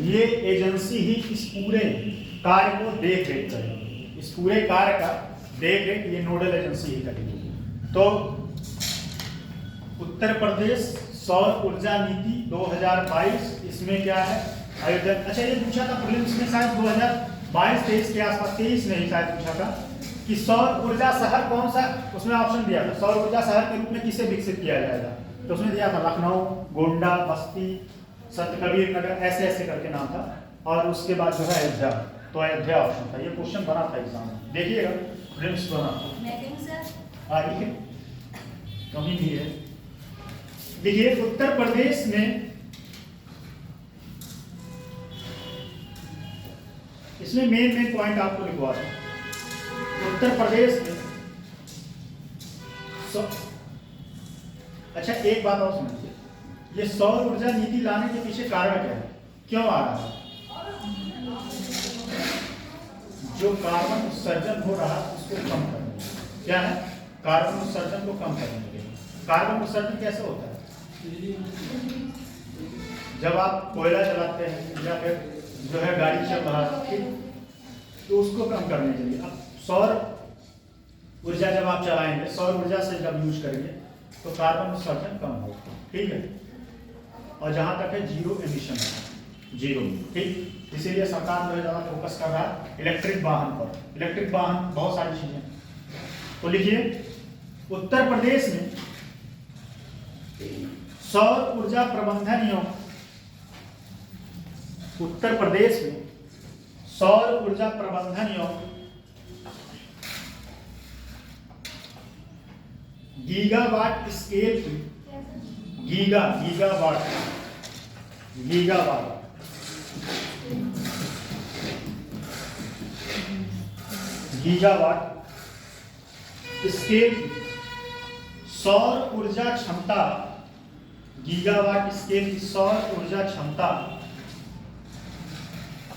ये एजेंसी ही इस पूरे कार्य को देख रेख करेगी। इस पूरे कार्य का देख रेख ये नोडल एजेंसी ही करेगी। तो उत्तर प्रदेश सौर ऊर्जा नीति 2022, इसमें क्या है? अयोध्या। अच्छा, ये पूछा था प्रीलिम्स में शायद 2022-23 के आसपास, 23 में ही शायद पूछा था कि सौर ऊर्जा शहर कौन सा, उसमें ऑप्शन दिया था सौर ऊर्जा शहर के रूप में किसे विकसित किया जाएगा। तो उसमें दिया था लखनऊ, गोंडा, बस्ती, संत कबीर नगर, ऐसे करके नाम था। और उसके बाद जो है अयोध्या, तो अयोध्या ऑप्शन था। ये क्वेश्चन बना था एग्जाम में, देखिएगा प्रीलिम्स बना। कमी भी है। देखिए, उत्तर प्रदेश में इसमें मेन पॉइंट आपको लिखवा दूं। उत्तर प्रदेश में अच्छा, एक बात और समझिए, ये सौर ऊर्जा नीति लाने के पीछे कारण क्या है? क्यों आ रहा है? जो कार्बन उत्सर्जन हो रहा है उसको कम करने के लिए। क्या है? कार्बन उत्सर्जन को कम करने के लिए। कार्बन उत्सर्जन कैसे होता है? जब आप कोयला जलाते हैं या फिर जो है गाड़ी चल रहा है, तो उसको कम करने के लिए अब सौर ऊर्जा जब आप चलाएंगे, सौर ऊर्जा से जब यूज करेंगे तो कार्बन उत्सर्जन कम होगा, ठीक है। और जहां तक है जीरो एमिशन, जीरो, ठीक। इसीलिए सरकार जो है ज़्यादा फोकस कर रहा है इलेक्ट्रिक वाहन पर। इलेक्ट्रिक वाहन बहुत सारी चीजें। तो लिखिए, उत्तर प्रदेश में सौर ऊर्जा प्रबंधन एवं उत्तर प्रदेश में सौर ऊर्जा प्रबंधन एवं गीगावाट स्केल की गीगावाट स्केल की सौर ऊर्जा क्षमता, गीगावाट स्केल की सौर ऊर्जा क्षमता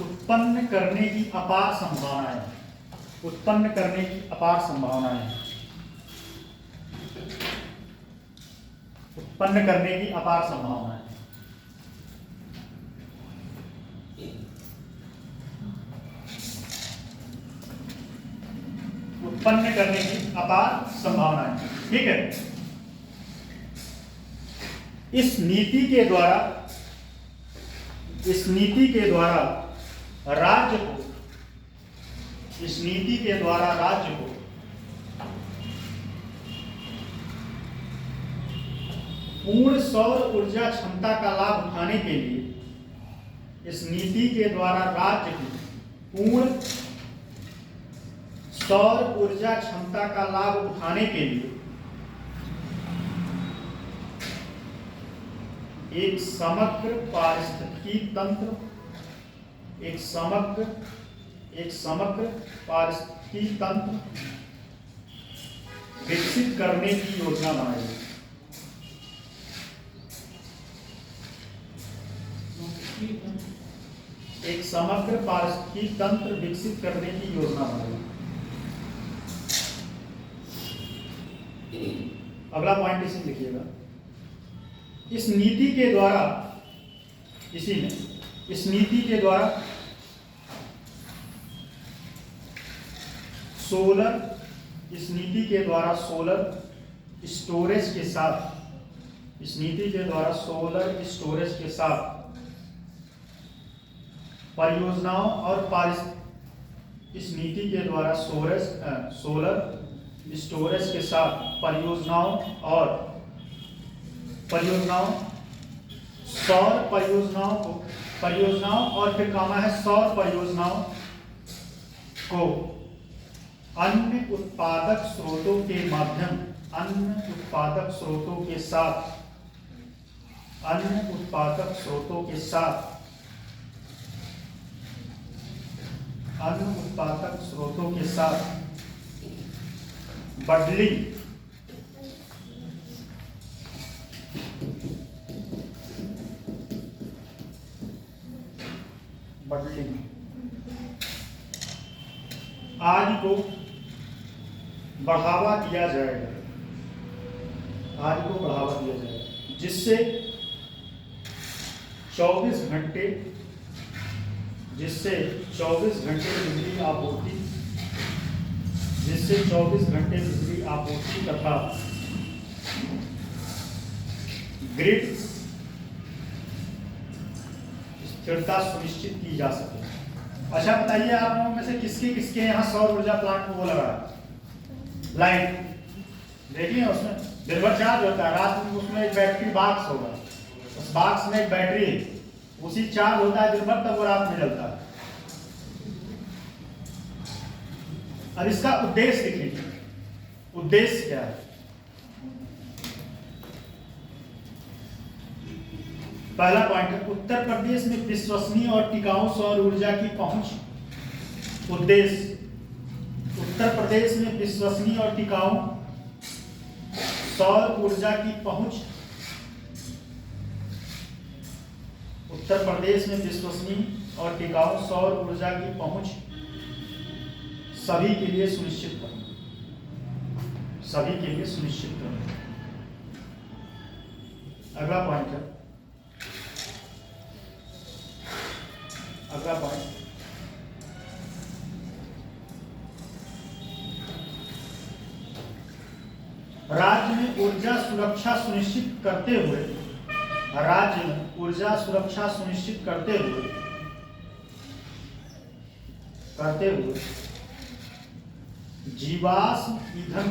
उत्पन्न करने की अपार संभावनाएं उत्पन्न करने की अपार संभावना है। उत्पन्न करने की अपार संभावना है। ठीक है। इस नीति के द्वारा राज्य को पूर्ण सौर ऊर्जा क्षमता का लाभ उठाने के लिए, इस नीति के द्वारा राज्य को पूर्ण सौर ऊर्जा क्षमता का लाभ उठाने के लिए एक समग्र पारिस्थितिकी तंत्र, एक समग्र पारिस्थितिकी तंत्र विकसित करने की योजना बनाई। एक समग्र पारिस्थितिकी तंत्र विकसित करने की योजना बनाई। अगला पॉइंट इसी लिखिएगा। इस नीति के द्वारा, इस नीति के द्वारा सोलर स्टोरेज के साथ, परियोजनाओं और सोलर स्टोरेज के साथ परियोजनाओं और फिर कामा है सौर परियोजनाओं को अन्य उत्पादक स्रोतों के माध्यम, अन्य उत्पादक स्रोतों के साथ बदलिंग आदि को बढ़ावा दिया जाएगा, जिससे 24 घंटे बिजली आपूर्ति तथा ग्रिड स्थिरता सुनिश्चित की जा सके। अच्छा बताइए आप लोगों में से किसके यहाँ सौर ऊर्जा प्लांट को वो लगा है लाइन? देखिए उसमें निर्भर चार्ज होता है, रात में उसमें एक बैटरी बॉक्स होगा, उस बॉक्स में एक बैटरी है, उसी चार्ज होता है दिन भर, तब वो रात में जलता है। अब इसका उद्देश्य लिखिए, उद्देश्य क्या है? पहला पॉइंट है उत्तर प्रदेश में विश्वसनीय और टिकाऊ सौर ऊर्जा की पहुंच। उद्देश्य उत्तर प्रदेश में विश्वसनीय और टिकाऊ सौर ऊर्जा की पहुंच। उत्तर प्रदेश में विश्वसनीय और टिकाऊ सौर ऊर्जा की पहुंच सभी के लिए सुनिश्चित करें, अगला पॉइंट है, राज्य में ऊर्जा सुरक्षा सुनिश्चित करते हुए जीवाश्म ईंधन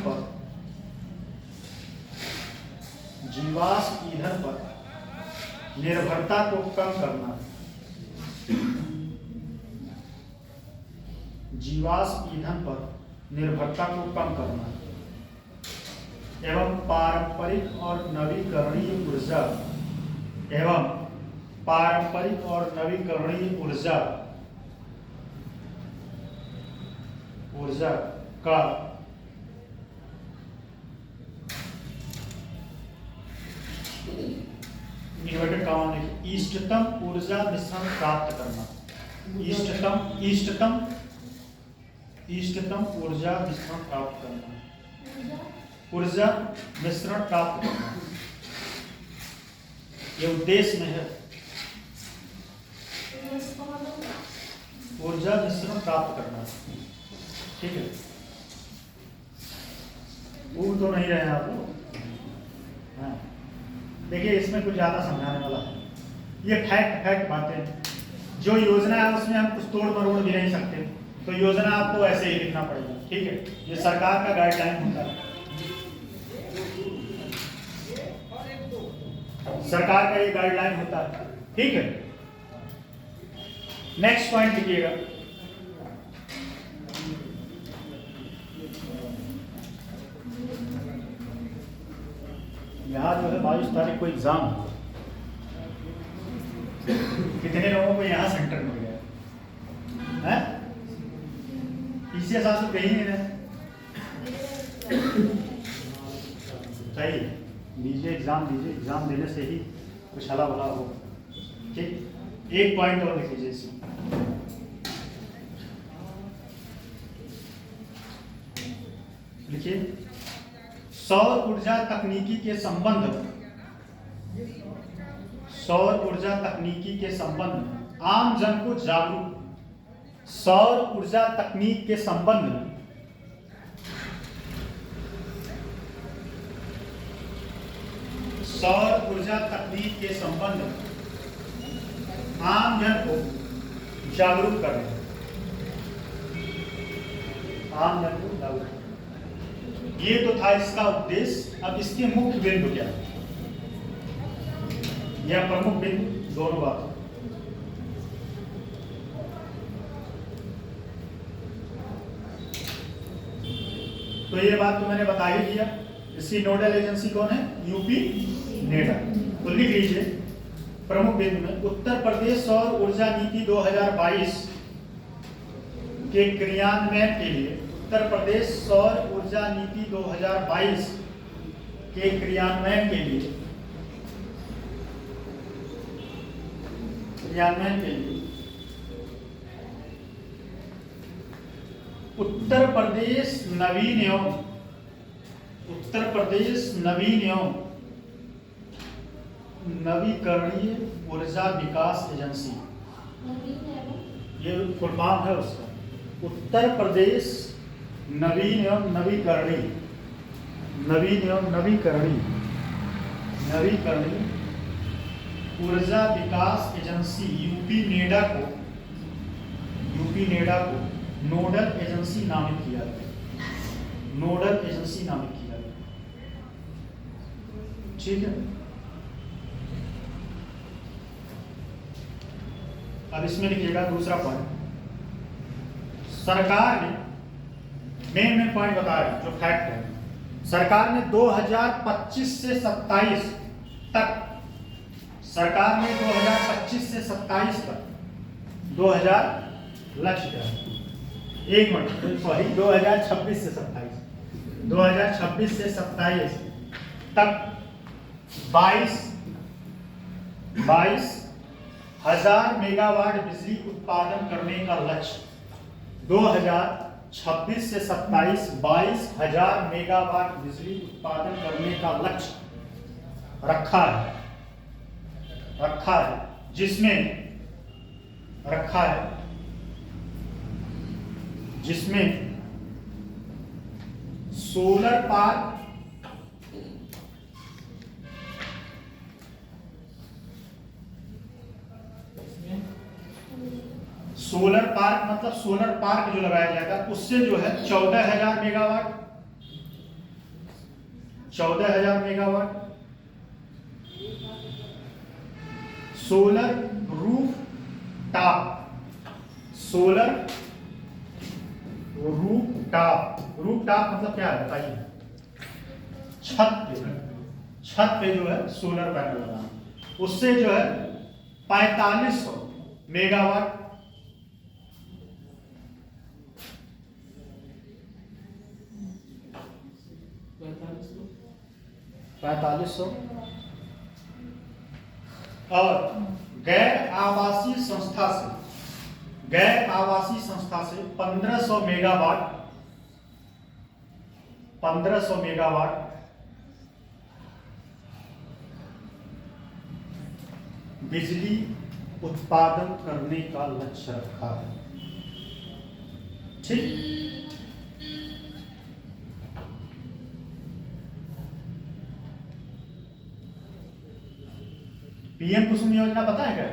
पर निर्भरता को कम करना, एवं पारंपरिक और नवीकरणीय ऊर्जा का इन्वर्टेड कॉमा लिखिए, इष्टतम ऊर्जा मिश्रण प्राप्त करना, इष्टतम ऊर्जा मिश्रण प्राप्त करना। ये उद्देश्य में है। ऊर्जा मिश्रण प्राप्त करना, ठीक है। वो तो नहीं रहे आप लोग। हाँ, देखिए इसमें कुछ ज़्यादा समझाने वाला है। ये फैक्ट बातें, जो योजना है उसमें हम कुछ तोड़ मरोड़ भी नहीं सकते, तो योजना आपको ऐसे ही लिखना पड़ेगा, ठीक है। ये सरकार का गाइडलाइन होता है, सरकार का ये गाइडलाइन होता है, ठीक है। नेक्स्ट पॉइंट लिखिएगा। यहाँ जो है 22 तारीख को एग्जाम, कितने लोगों को यहाँ सेंटर मिल गया है? PCS तो कहीं नहीं रहे। सही, दीजिए एग्जाम दीजिए, एग्जाम देने से ही कुछ हला भला हो, ठीक। एक पॉइंट और लिख लीजिए इसमें, लिखिए सौर ऊर्जा तकनीकी के संबंध, सौर ऊर्जा तकनीकी के संबंध में आम जन को जागरूक, सौर ऊर्जा तकनीक के संबंध में सौर ऊर्जा तकनीक के संबंध में आम जन को जागरूक करना, आम जन को जागरूक करना, ये तो था इसका उद्देश्य। अब इसके मुख्य बिंदु क्या है या प्रमुख बिंदु, दोनों बात। तो ये बात तो मैंने बता ही दिया। इसकी नोडल एजेंसी कौन है? UP NEDA. तो लिख लीजिए प्रमुख बिंदु में, उत्तर प्रदेश सौर ऊर्जा नीति 2022 के क्रियान्वयन के लिए, उत्तर प्रदेश सौर ऊर्जा नीति 2022 के क्रियान्वयन के लिए, उत्तर प्रदेश नवीन एवं नवीकरणीय ऊर्जा विकास एजेंसी, ये फुल फॉर्म है उसका। उत्तर प्रदेश नवीन एवं नवीकरणीय ऊर्जा विकास एजेंसी यूपी नेडा को नोडल एजेंसी नामित किया गया, नोडल एजेंसी नामित किया गया, ठीक है। अब इसमें लिखिएगा दूसरा पॉइंट, सरकार ने मेन पॉइंट बता रहे जो फैक्ट है, सरकार ने 2025 से 27 तक, सरकार ने 2025 से 27 तक 2000 लक्ष्य दिया, एक मिनट सॉरी 2026 से 27, 2026 से 27 तक 22,000 मेगावाट बिजली उत्पादन करने का लक्ष्य, 2026 से 27 22,000 मेगावाट बिजली उत्पादन करने का लक्ष्य रखा है, जिसमें सोलर पार्क, मतलब सोलर पार्क जो लगाया जाएगा उससे जो है 14,000 मेगावाट, सोलर रूफ टॉप मतलब क्या है बताइए? छत पे जो है सोलर पैनल लगाना, उससे जो है 4500 मेगावाट, 4500 और गैर आवासीय संस्था से 1500 मेगावाट बिजली उत्पादन करने का लक्ष्य रखा है। ठीक, पीएम कुसुम योजना पता है क्या?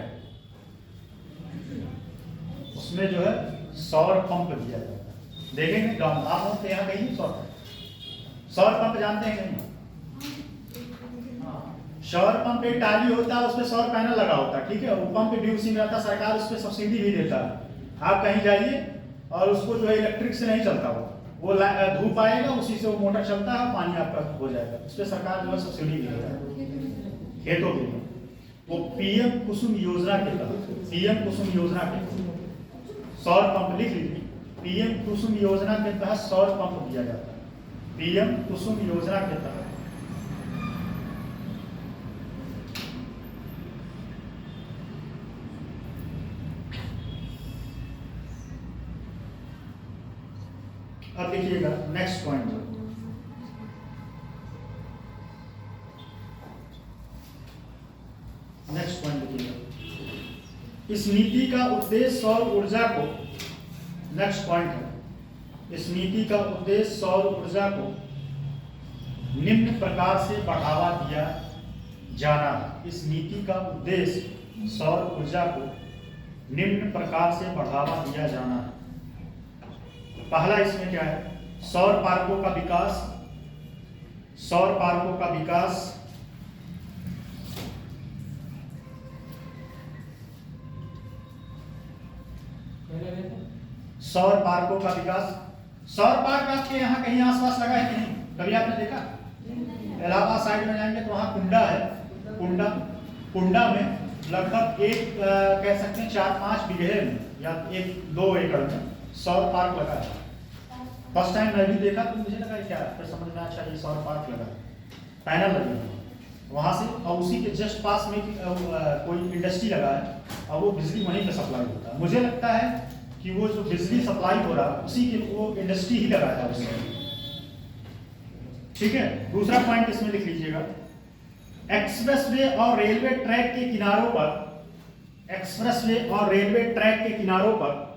उसमें जो है सौर पंप दिया जाता है। देखेंगे गाँव आप यहाँ कहीं सौर पंप जानते हैं कहीं? सौर पंप एक टाली होता है, उसपे सौर पैनल लगा होता है, ठीक है। वो पंप भी उसी में रहता है, सरकार उस पर सब्सिडी भी देता है। आप कहीं जाइए और उसको जो है इलेक्ट्रिक से नहीं चलता, वो धूप आएगा, उसी से वो मोटर चलता है, पानी आपका हो जाएगा। उस पर सरकार जो है सब्सिडी भी देता है खेतों के लिए। वो पीएम कुसुम योजना के तहत, पीएम कुसुम योजना के तहत सौर पंप लिख लीजिए। पीएम कुसुम योजना के तहत सौर पंप दिया जाता है। पीएम कुसुम योजना के तहत अब देखिएगा नेक्स्ट पॉइंट, नेक्स्ट पॉइंट देखिएगा। इस नीति का उद्देश्य सौर ऊर्जा को, नेक्स्ट पॉइंट है, इस नीति का उद्देश्य सौर ऊर्जा को निम्न प्रकार से बढ़ावा दिया जाना है। इस नीति का उद्देश्य सौर ऊर्जा को निम्न प्रकार से बढ़ावा दिया जाना है। पहला इसमें क्या है? सौर पार्कों का विकास, सौर पार्कों का विकास, सौर पार्कों का विकास। सौर पार्क आपके यहाँ कहीं आसपास लगा है कि नहीं? कभी आपने देखा? इलाहाबाद साइड में जाएंगे तो वहाँ कुंडा है, कुंडा, कुंडा में लगभग एक कह सकते हैं 4-5 बीघे में या 1-2 एकड़ में सौर पार्क लगा है। फर्स्ट टाइम मैं भी देखा तो मुझे लगा क्या, फिर समझ में आया ये सौर पार्क लगा है, पैनल लगे हैं वहाँ से, और उसी के जस्ट पास में कोई इंडस्ट्री लगा है और वो बिजली वहीं पे सप्लाई होता है। मुझे लगता है कि वो जो बिजली सप्लाई हो रहा है उसी के वो इंडस्ट्री ही लगा है उसमें, ठीक है। दूसरा पॉइंट इसमें लिख लीजिएगा, एक्सप्रेसवे और रेलवे ट्रैक के किनारों पर, एक्सप्रेसवे और रेलवे ट्रैक के किनारों पर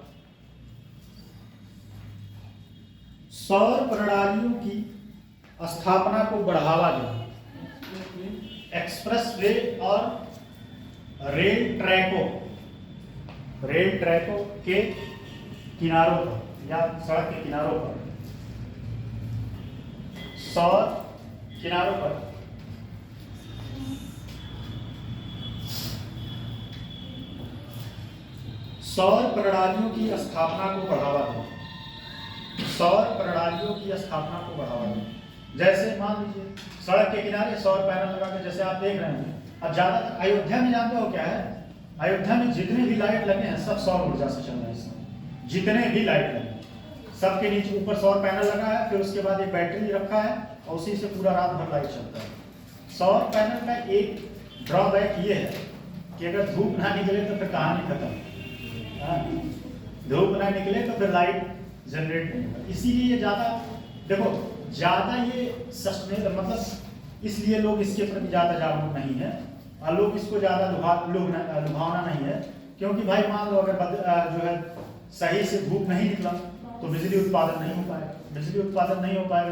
सौर प्रणालियों की स्थापना को बढ़ावा देना। एक्सप्रेसवे और रेल ट्रैकों के किनारों पर या सड़क के किनारों पर, सौर किनारों पर सौर प्रणालियों की स्थापना को बढ़ावा देना। सौर प्रणालियों की स्थापना को बढ़ावा देना। जैसे मान लीजिए सड़क के किनारे सौर पैनल लगा के, जैसे आप देख रहे हैं। अब ज्यादातर अयोध्या में जानते हो क्या है? अयोध्या में जितने भी लाइट लगे हैं सब सौर ऊर्जा से चल रहे हैं। इसमें जितने भी लाइट लगे सबके नीचे ऊपर सौर पैनल लगा है, फिर उसके बाद एक बैटरी रखा है और उसी से पूरा रात भर लाइट चलता है। सौर पैनल का एक ड्रॉबैक ये है कि अगर धूप ना निकले तो फिर कहानी खत्म। धूप ना निकले तो फिर लाइट जनरेट नहीं होगा। इसीलिए ये ज़्यादा देखो, ज़्यादा ये सस्टेनेबल, मतलब इसलिए लोग इसके प्रति ज़्यादा जागरूक नहीं है और लोग इसको ज़्यादा लुभावना नहीं है, क्योंकि भाई मान लो अगर जो है सही से धूप नहीं निकला तो बिजली उत्पादन नहीं हो पाएगा। बिजली उत्पादन नहीं हो पाएगा,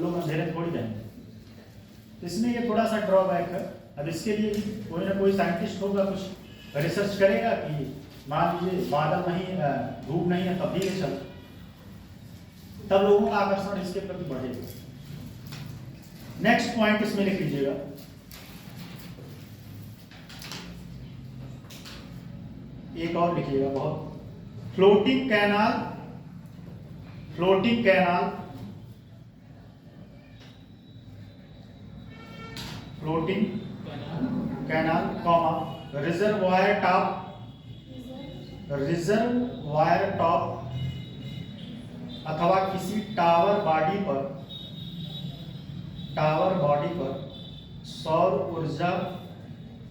लोग अंधेरे थोड़ी रहेंगे। इसमें ये थोड़ा सा ड्रॉबैक है। अब इसके लिए भी कोई ना कोई साइंटिस्ट होगा, कुछ रिसर्च करेगा कि मान लीजिए बादल नहीं, धूप नहीं है तब भी ये चल, तब लोगों का आकर्षण इसके प्रति बढ़ेगा। नेक्स्ट पॉइंट इसमें लिख लीजिएगा, एक और लिखिएगा बहुत, floating canal, floating canal, floating canal comma reservoir top, reservoir top अथवा किसी टावर बॉडी पर सौर ऊर्जा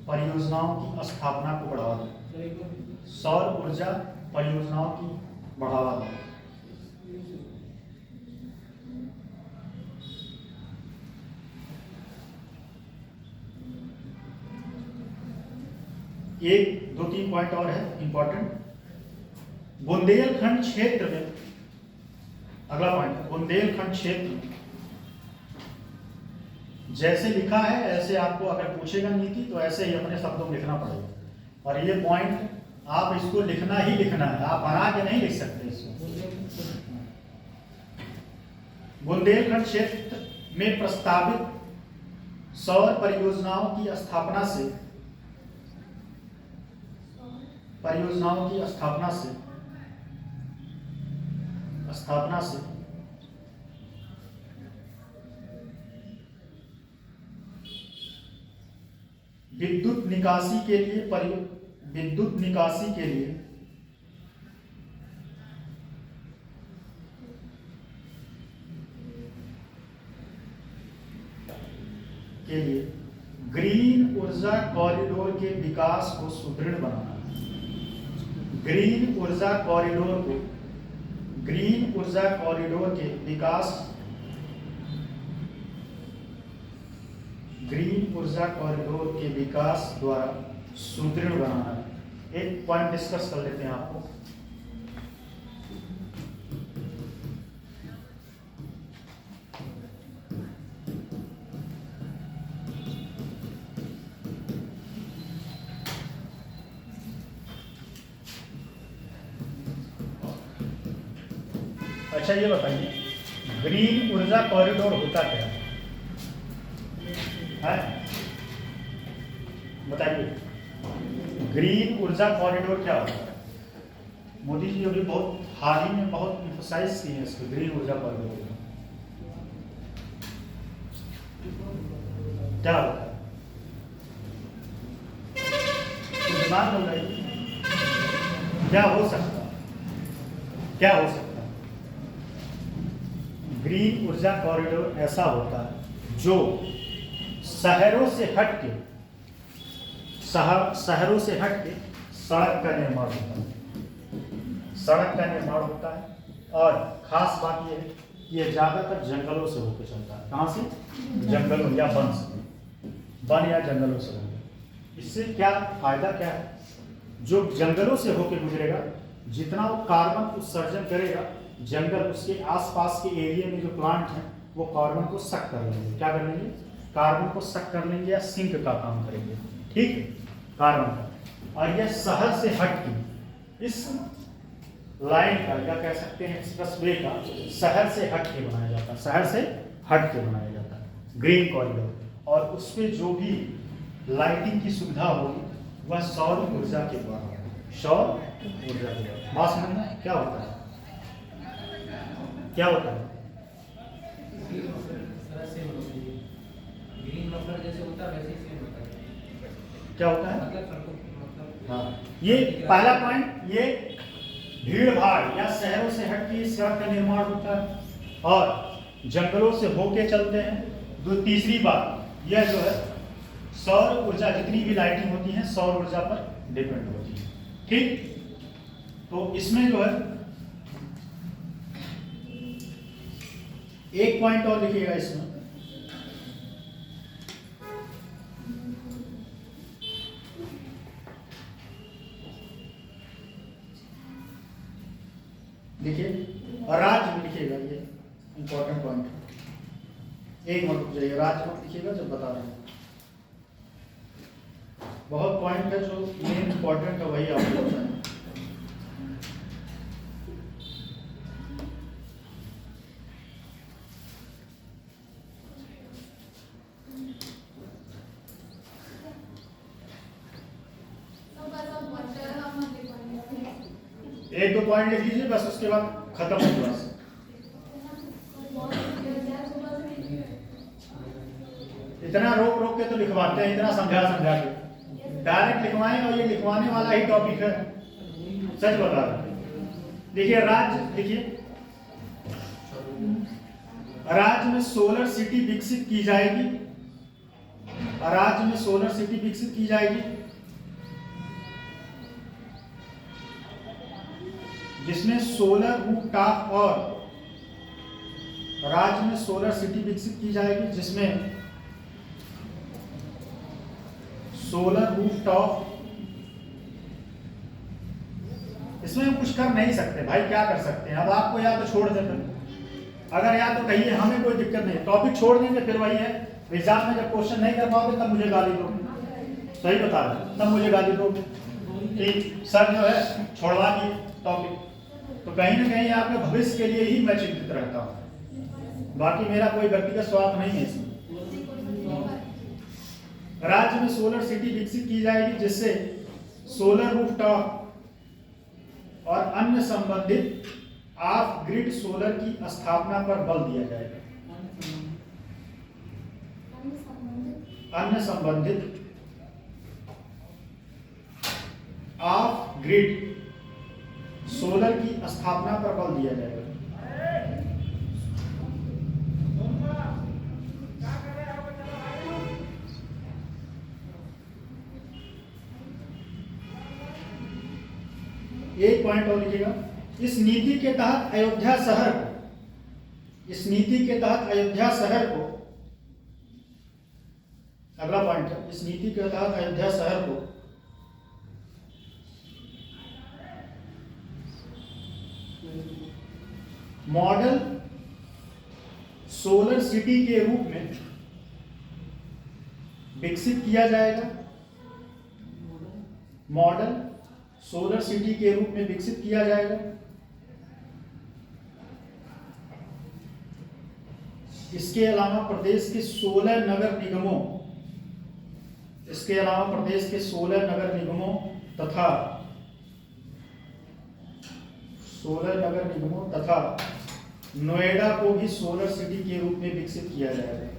परियोजनाओं की स्थापना को बढ़ावा दें। सौर ऊर्जा परियोजनाओं की बढ़ावा दें। एक 2-3 पॉइंट और है इंपॉर्टेंट। बुंदेलखंड क्षेत्र में, अगला पॉइंट, बुंदेलखंड क्षेत्र में जैसे लिखा है ऐसे आपको अगर पूछेगा नीति तो ऐसे ही अपने शब्दों में लिखना पड़ेगा। और ये पॉइंट आप इसको लिखना ही लिखना है, आप बना के नहीं लिख सकते इसको। बुंदेलखंड क्षेत्र में प्रस्तावित सौर परियोजनाओं की स्थापना से विद्युत निकासी के लिए ग्रीन ऊर्जा कॉरिडोर के विकास को सुदृढ़ बनाना। ग्रीन ऊर्जा कॉरिडोर के विकास द्वारा सुदृढ़ बनाना। एक पॉइंट डिस्कस कर लेते हैं आपको। अच्छा ये बताइए, ग्रीन ऊर्जा कॉरिडोर होता क्या है? बताइए, ग्रीन ऊर्जा कॉरिडोर क्या होता है? मोदी जी अभी बहुत हाल ही में बहुत एम्फसाइज की है इसको, ग्रीन ऊर्जा कॉरिडोर क्या होता है? तो दिमाग में लगाइए, क्या हो सकता है? ग्रीन ऊर्जा कॉरिडोर ऐसा होता है जो शहरों से हट के सड़क का निर्माण होता है। और खास बात यह है कि यह ज़्यादातर जंगलों से होकर चलता है। कहाँ से? जंगलों या वन या जंगलों से होकर। इससे क्या फायदा क्या है? जो जंगलों से होकर गुजरेगा, जितना वो कार्बन उत्सर्जन करेगा, जंगल उसके आसपास के एरिया में जो प्लांट हैं वो कार्बन को सक कर लेंगे। क्या कर लेंगे? कार्बन को सक कर लेंगे या सिंक का काम करेंगे, ठीक है, कार्बन का। और यह शहर से हट के इस लाइन का, या कह सकते हैं एक्सप्रेसवे का, शहर से हट के बनाया जाता है ग्रीन कॉरिडोर। और उस पर जो भी लाइटिंग की सुविधा होगी वह सौर ऊर्जा के द्वारा बात समझ में क्या होता है? क्या होता है? ग्रीन मफलर जैसे होता है वैसे ही होता है। क्या होता है? मतलब हाँ, ये पहला पॉइंट, ये भीड़ भाड़ या शहरों से हटके सड़क का निर्माण होता है और जंगलों से होके चलते हैं। तीसरी बात यह जो है सौर ऊर्जा, जितनी भी लाइटिंग होती है सौर ऊर्जा पर डिपेंड होती है, ठीक। तो इसमें जो है एक पॉइंट और लिखिएगा इसमें, लिखिए, राज्य में लिखिएगा, ये इंपॉर्टेंट पॉइंट है। एक मिनट रुक जाइए, राज्य मत लिखिएगा जब बता रहे हैं। बहुत पॉइंट है जो मेन इंपॉर्टेंट है, वही आपको बताएं। एक दो पॉइंट लिख लीजिए बस, उसके बाद खत्म हो क्लास। इतना रोक रोक के तो लिखवाते हैं, इतना समझा समझा के डायरेक्ट लिखवाएं, और ये लिखवाने वाला ही टॉपिक है, सच बता रहे हैं। देखिए राज्य, देखिए राज्य में सोलर सिटी विकसित की जाएगी, राज्य में सोलर सिटी विकसित की जाएगी जिसमें सोलर रूफटॉप, और राज्य में सोलर सिटी विकसित की जाएगी जिसमें सोलर रूफटॉप इसमें हम कुछ कर नहीं सकते भाई, क्या कर सकते हैं। अब आपको या तो छोड़ देते, अगर या तो कहिए हमें कोई दिक्कत नहीं, टॉपिक छोड़ देंगे, फिर वही है एग्जाम में जब क्वेश्चन नहीं कर पाओगे तब मुझे गाली दो, सही बता रहे, तब मुझे गाली दो कि सर जो है छोड़वा दिए टॉपिक। तो कहीं ना कहीं आपके भविष्य के लिए ही मैं चिंतित रहता हूँ, बाकी मेरा कोई व्यक्तिगत स्वार्थ नहीं है इसमें। राज्य में सोलर सिटी विकसित की जाएगी जिससे सोलर रूफटॉप और अन्य संबंधित ऑफ ग्रिड सोलर की स्थापना पर बल दिया जाएगा। अन्य संबंधित ऑफ ग्रिड सोलर की स्थापना पर बल दिया जाएगा। एक पॉइंट और लिखिएगा, इस नीति के तहत अयोध्या शहर को, इस नीति के तहत अयोध्या शहर को, अगला पॉइंट है, इस नीति के तहत अयोध्या शहर को मॉडल सोलर सिटी के रूप में विकसित किया जाएगा। मॉडल सोलर सिटी के रूप में विकसित किया जाएगा। इसके अलावा प्रदेश के 16 नगर निगमों, इसके अलावा प्रदेश के 16 नगर निगमों तथा 16 नगर निगमों तथा नोएडा को भी सोलर सिटी के रूप में विकसित किया जाएगा।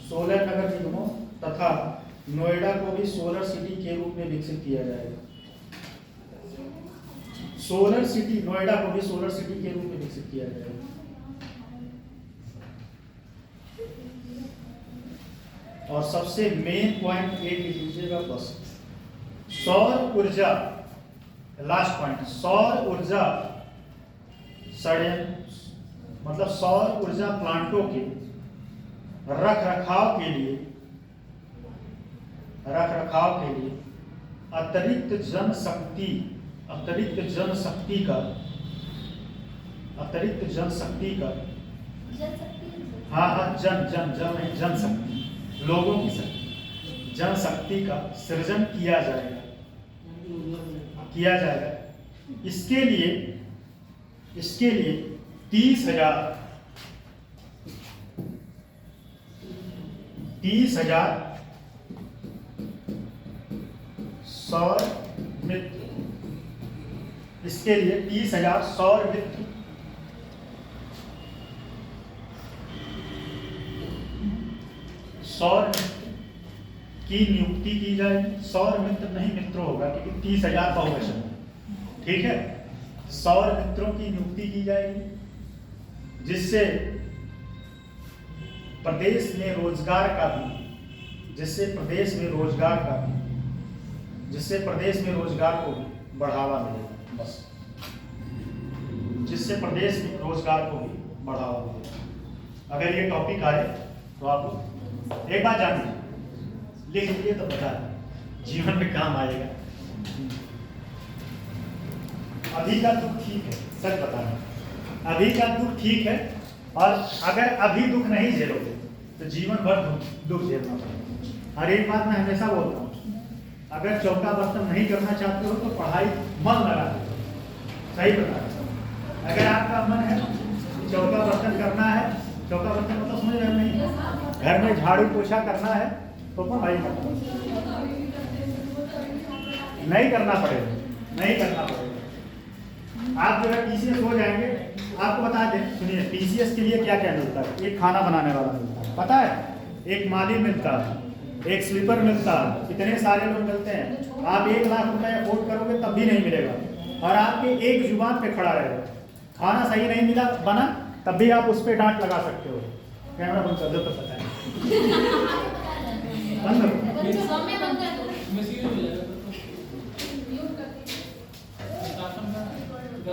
16 नगर निगमों तथा नोएडा को भी सोलर सिटी के रूप में विकसित किया जाएगा। सोलर सिटी, नोएडा को भी सोलर सिटी के रूप में विकसित किया जाएगा। और सबसे मेन पॉइंट एक लिख लीजिएगा बस, सौर ऊर्जा, लास्ट पॉइंट, सौर ऊर्जा संयंत्र मतलब सौर ऊर्जा प्लांटों के रखरखाव के लिए अतिरिक्त जनशक्ति का जनशक्ति, लोगों की शक्ति, जनशक्ति का सृजन किया जाएगा। इसके लिए 30,000 सौर मित्र, इसके लिए 30,000 सौर मित्र की नियुक्ति की जाएगी। सौर मित्र नहीं मित्र होगा क्योंकि 30,000 बहुवचन, ठीक है। सौर मित्रों की नियुक्ति की जाएगी जिससे प्रदेश में रोजगार का भी बढ़ावा मिलेगा। बस जिससे प्रदेश में रोजगार को भी बढ़ावा मिलेगा। अगर ये टॉपिक आए तो आप एक बात जानिए, लिख लीजिए तो बता जीवन में काम आएगा। अभी का दुख ठीक है, सच बताना, अभी का दुख ठीक है, और अगर अभी दुख नहीं झेलोगे तो जीवन भर दुख झेलना पड़ेगा। और एक बात मैं हमेशा बोलता हूँ, अगर चौका बर्तन नहीं करना चाहते हो तो पढ़ाई मन लगा दो, सही बता रहा हूं। अगर आपका मन है चौका बर्तन करना है, चौका बर्तन मतलब समझ रहे नहीं, घर में झाड़ू पोछा करना है तो पढ़ाई करना, नहीं करना पड़ेगा। आप जो है टीसीएस हो जाएंगे, आपको बता दें, सुनिए टीसीएस के लिए क्या क्या मिलता है। एक खाना बनाने वाला मिलता है, पता है, एक माली मिलता है, एक स्लीपर मिलता है, इतने सारे लोग मिलते हैं। आप 1 लाख रुपए अफोर्ड करोगे तब भी नहीं मिलेगा, और आपके एक जुबान पे खड़ा रहेगा। खाना सही नहीं मिला बना तब भी आप उस पर डांट लगा सकते हो। कैमरा बंद कर दो तो पता है, बंद करो।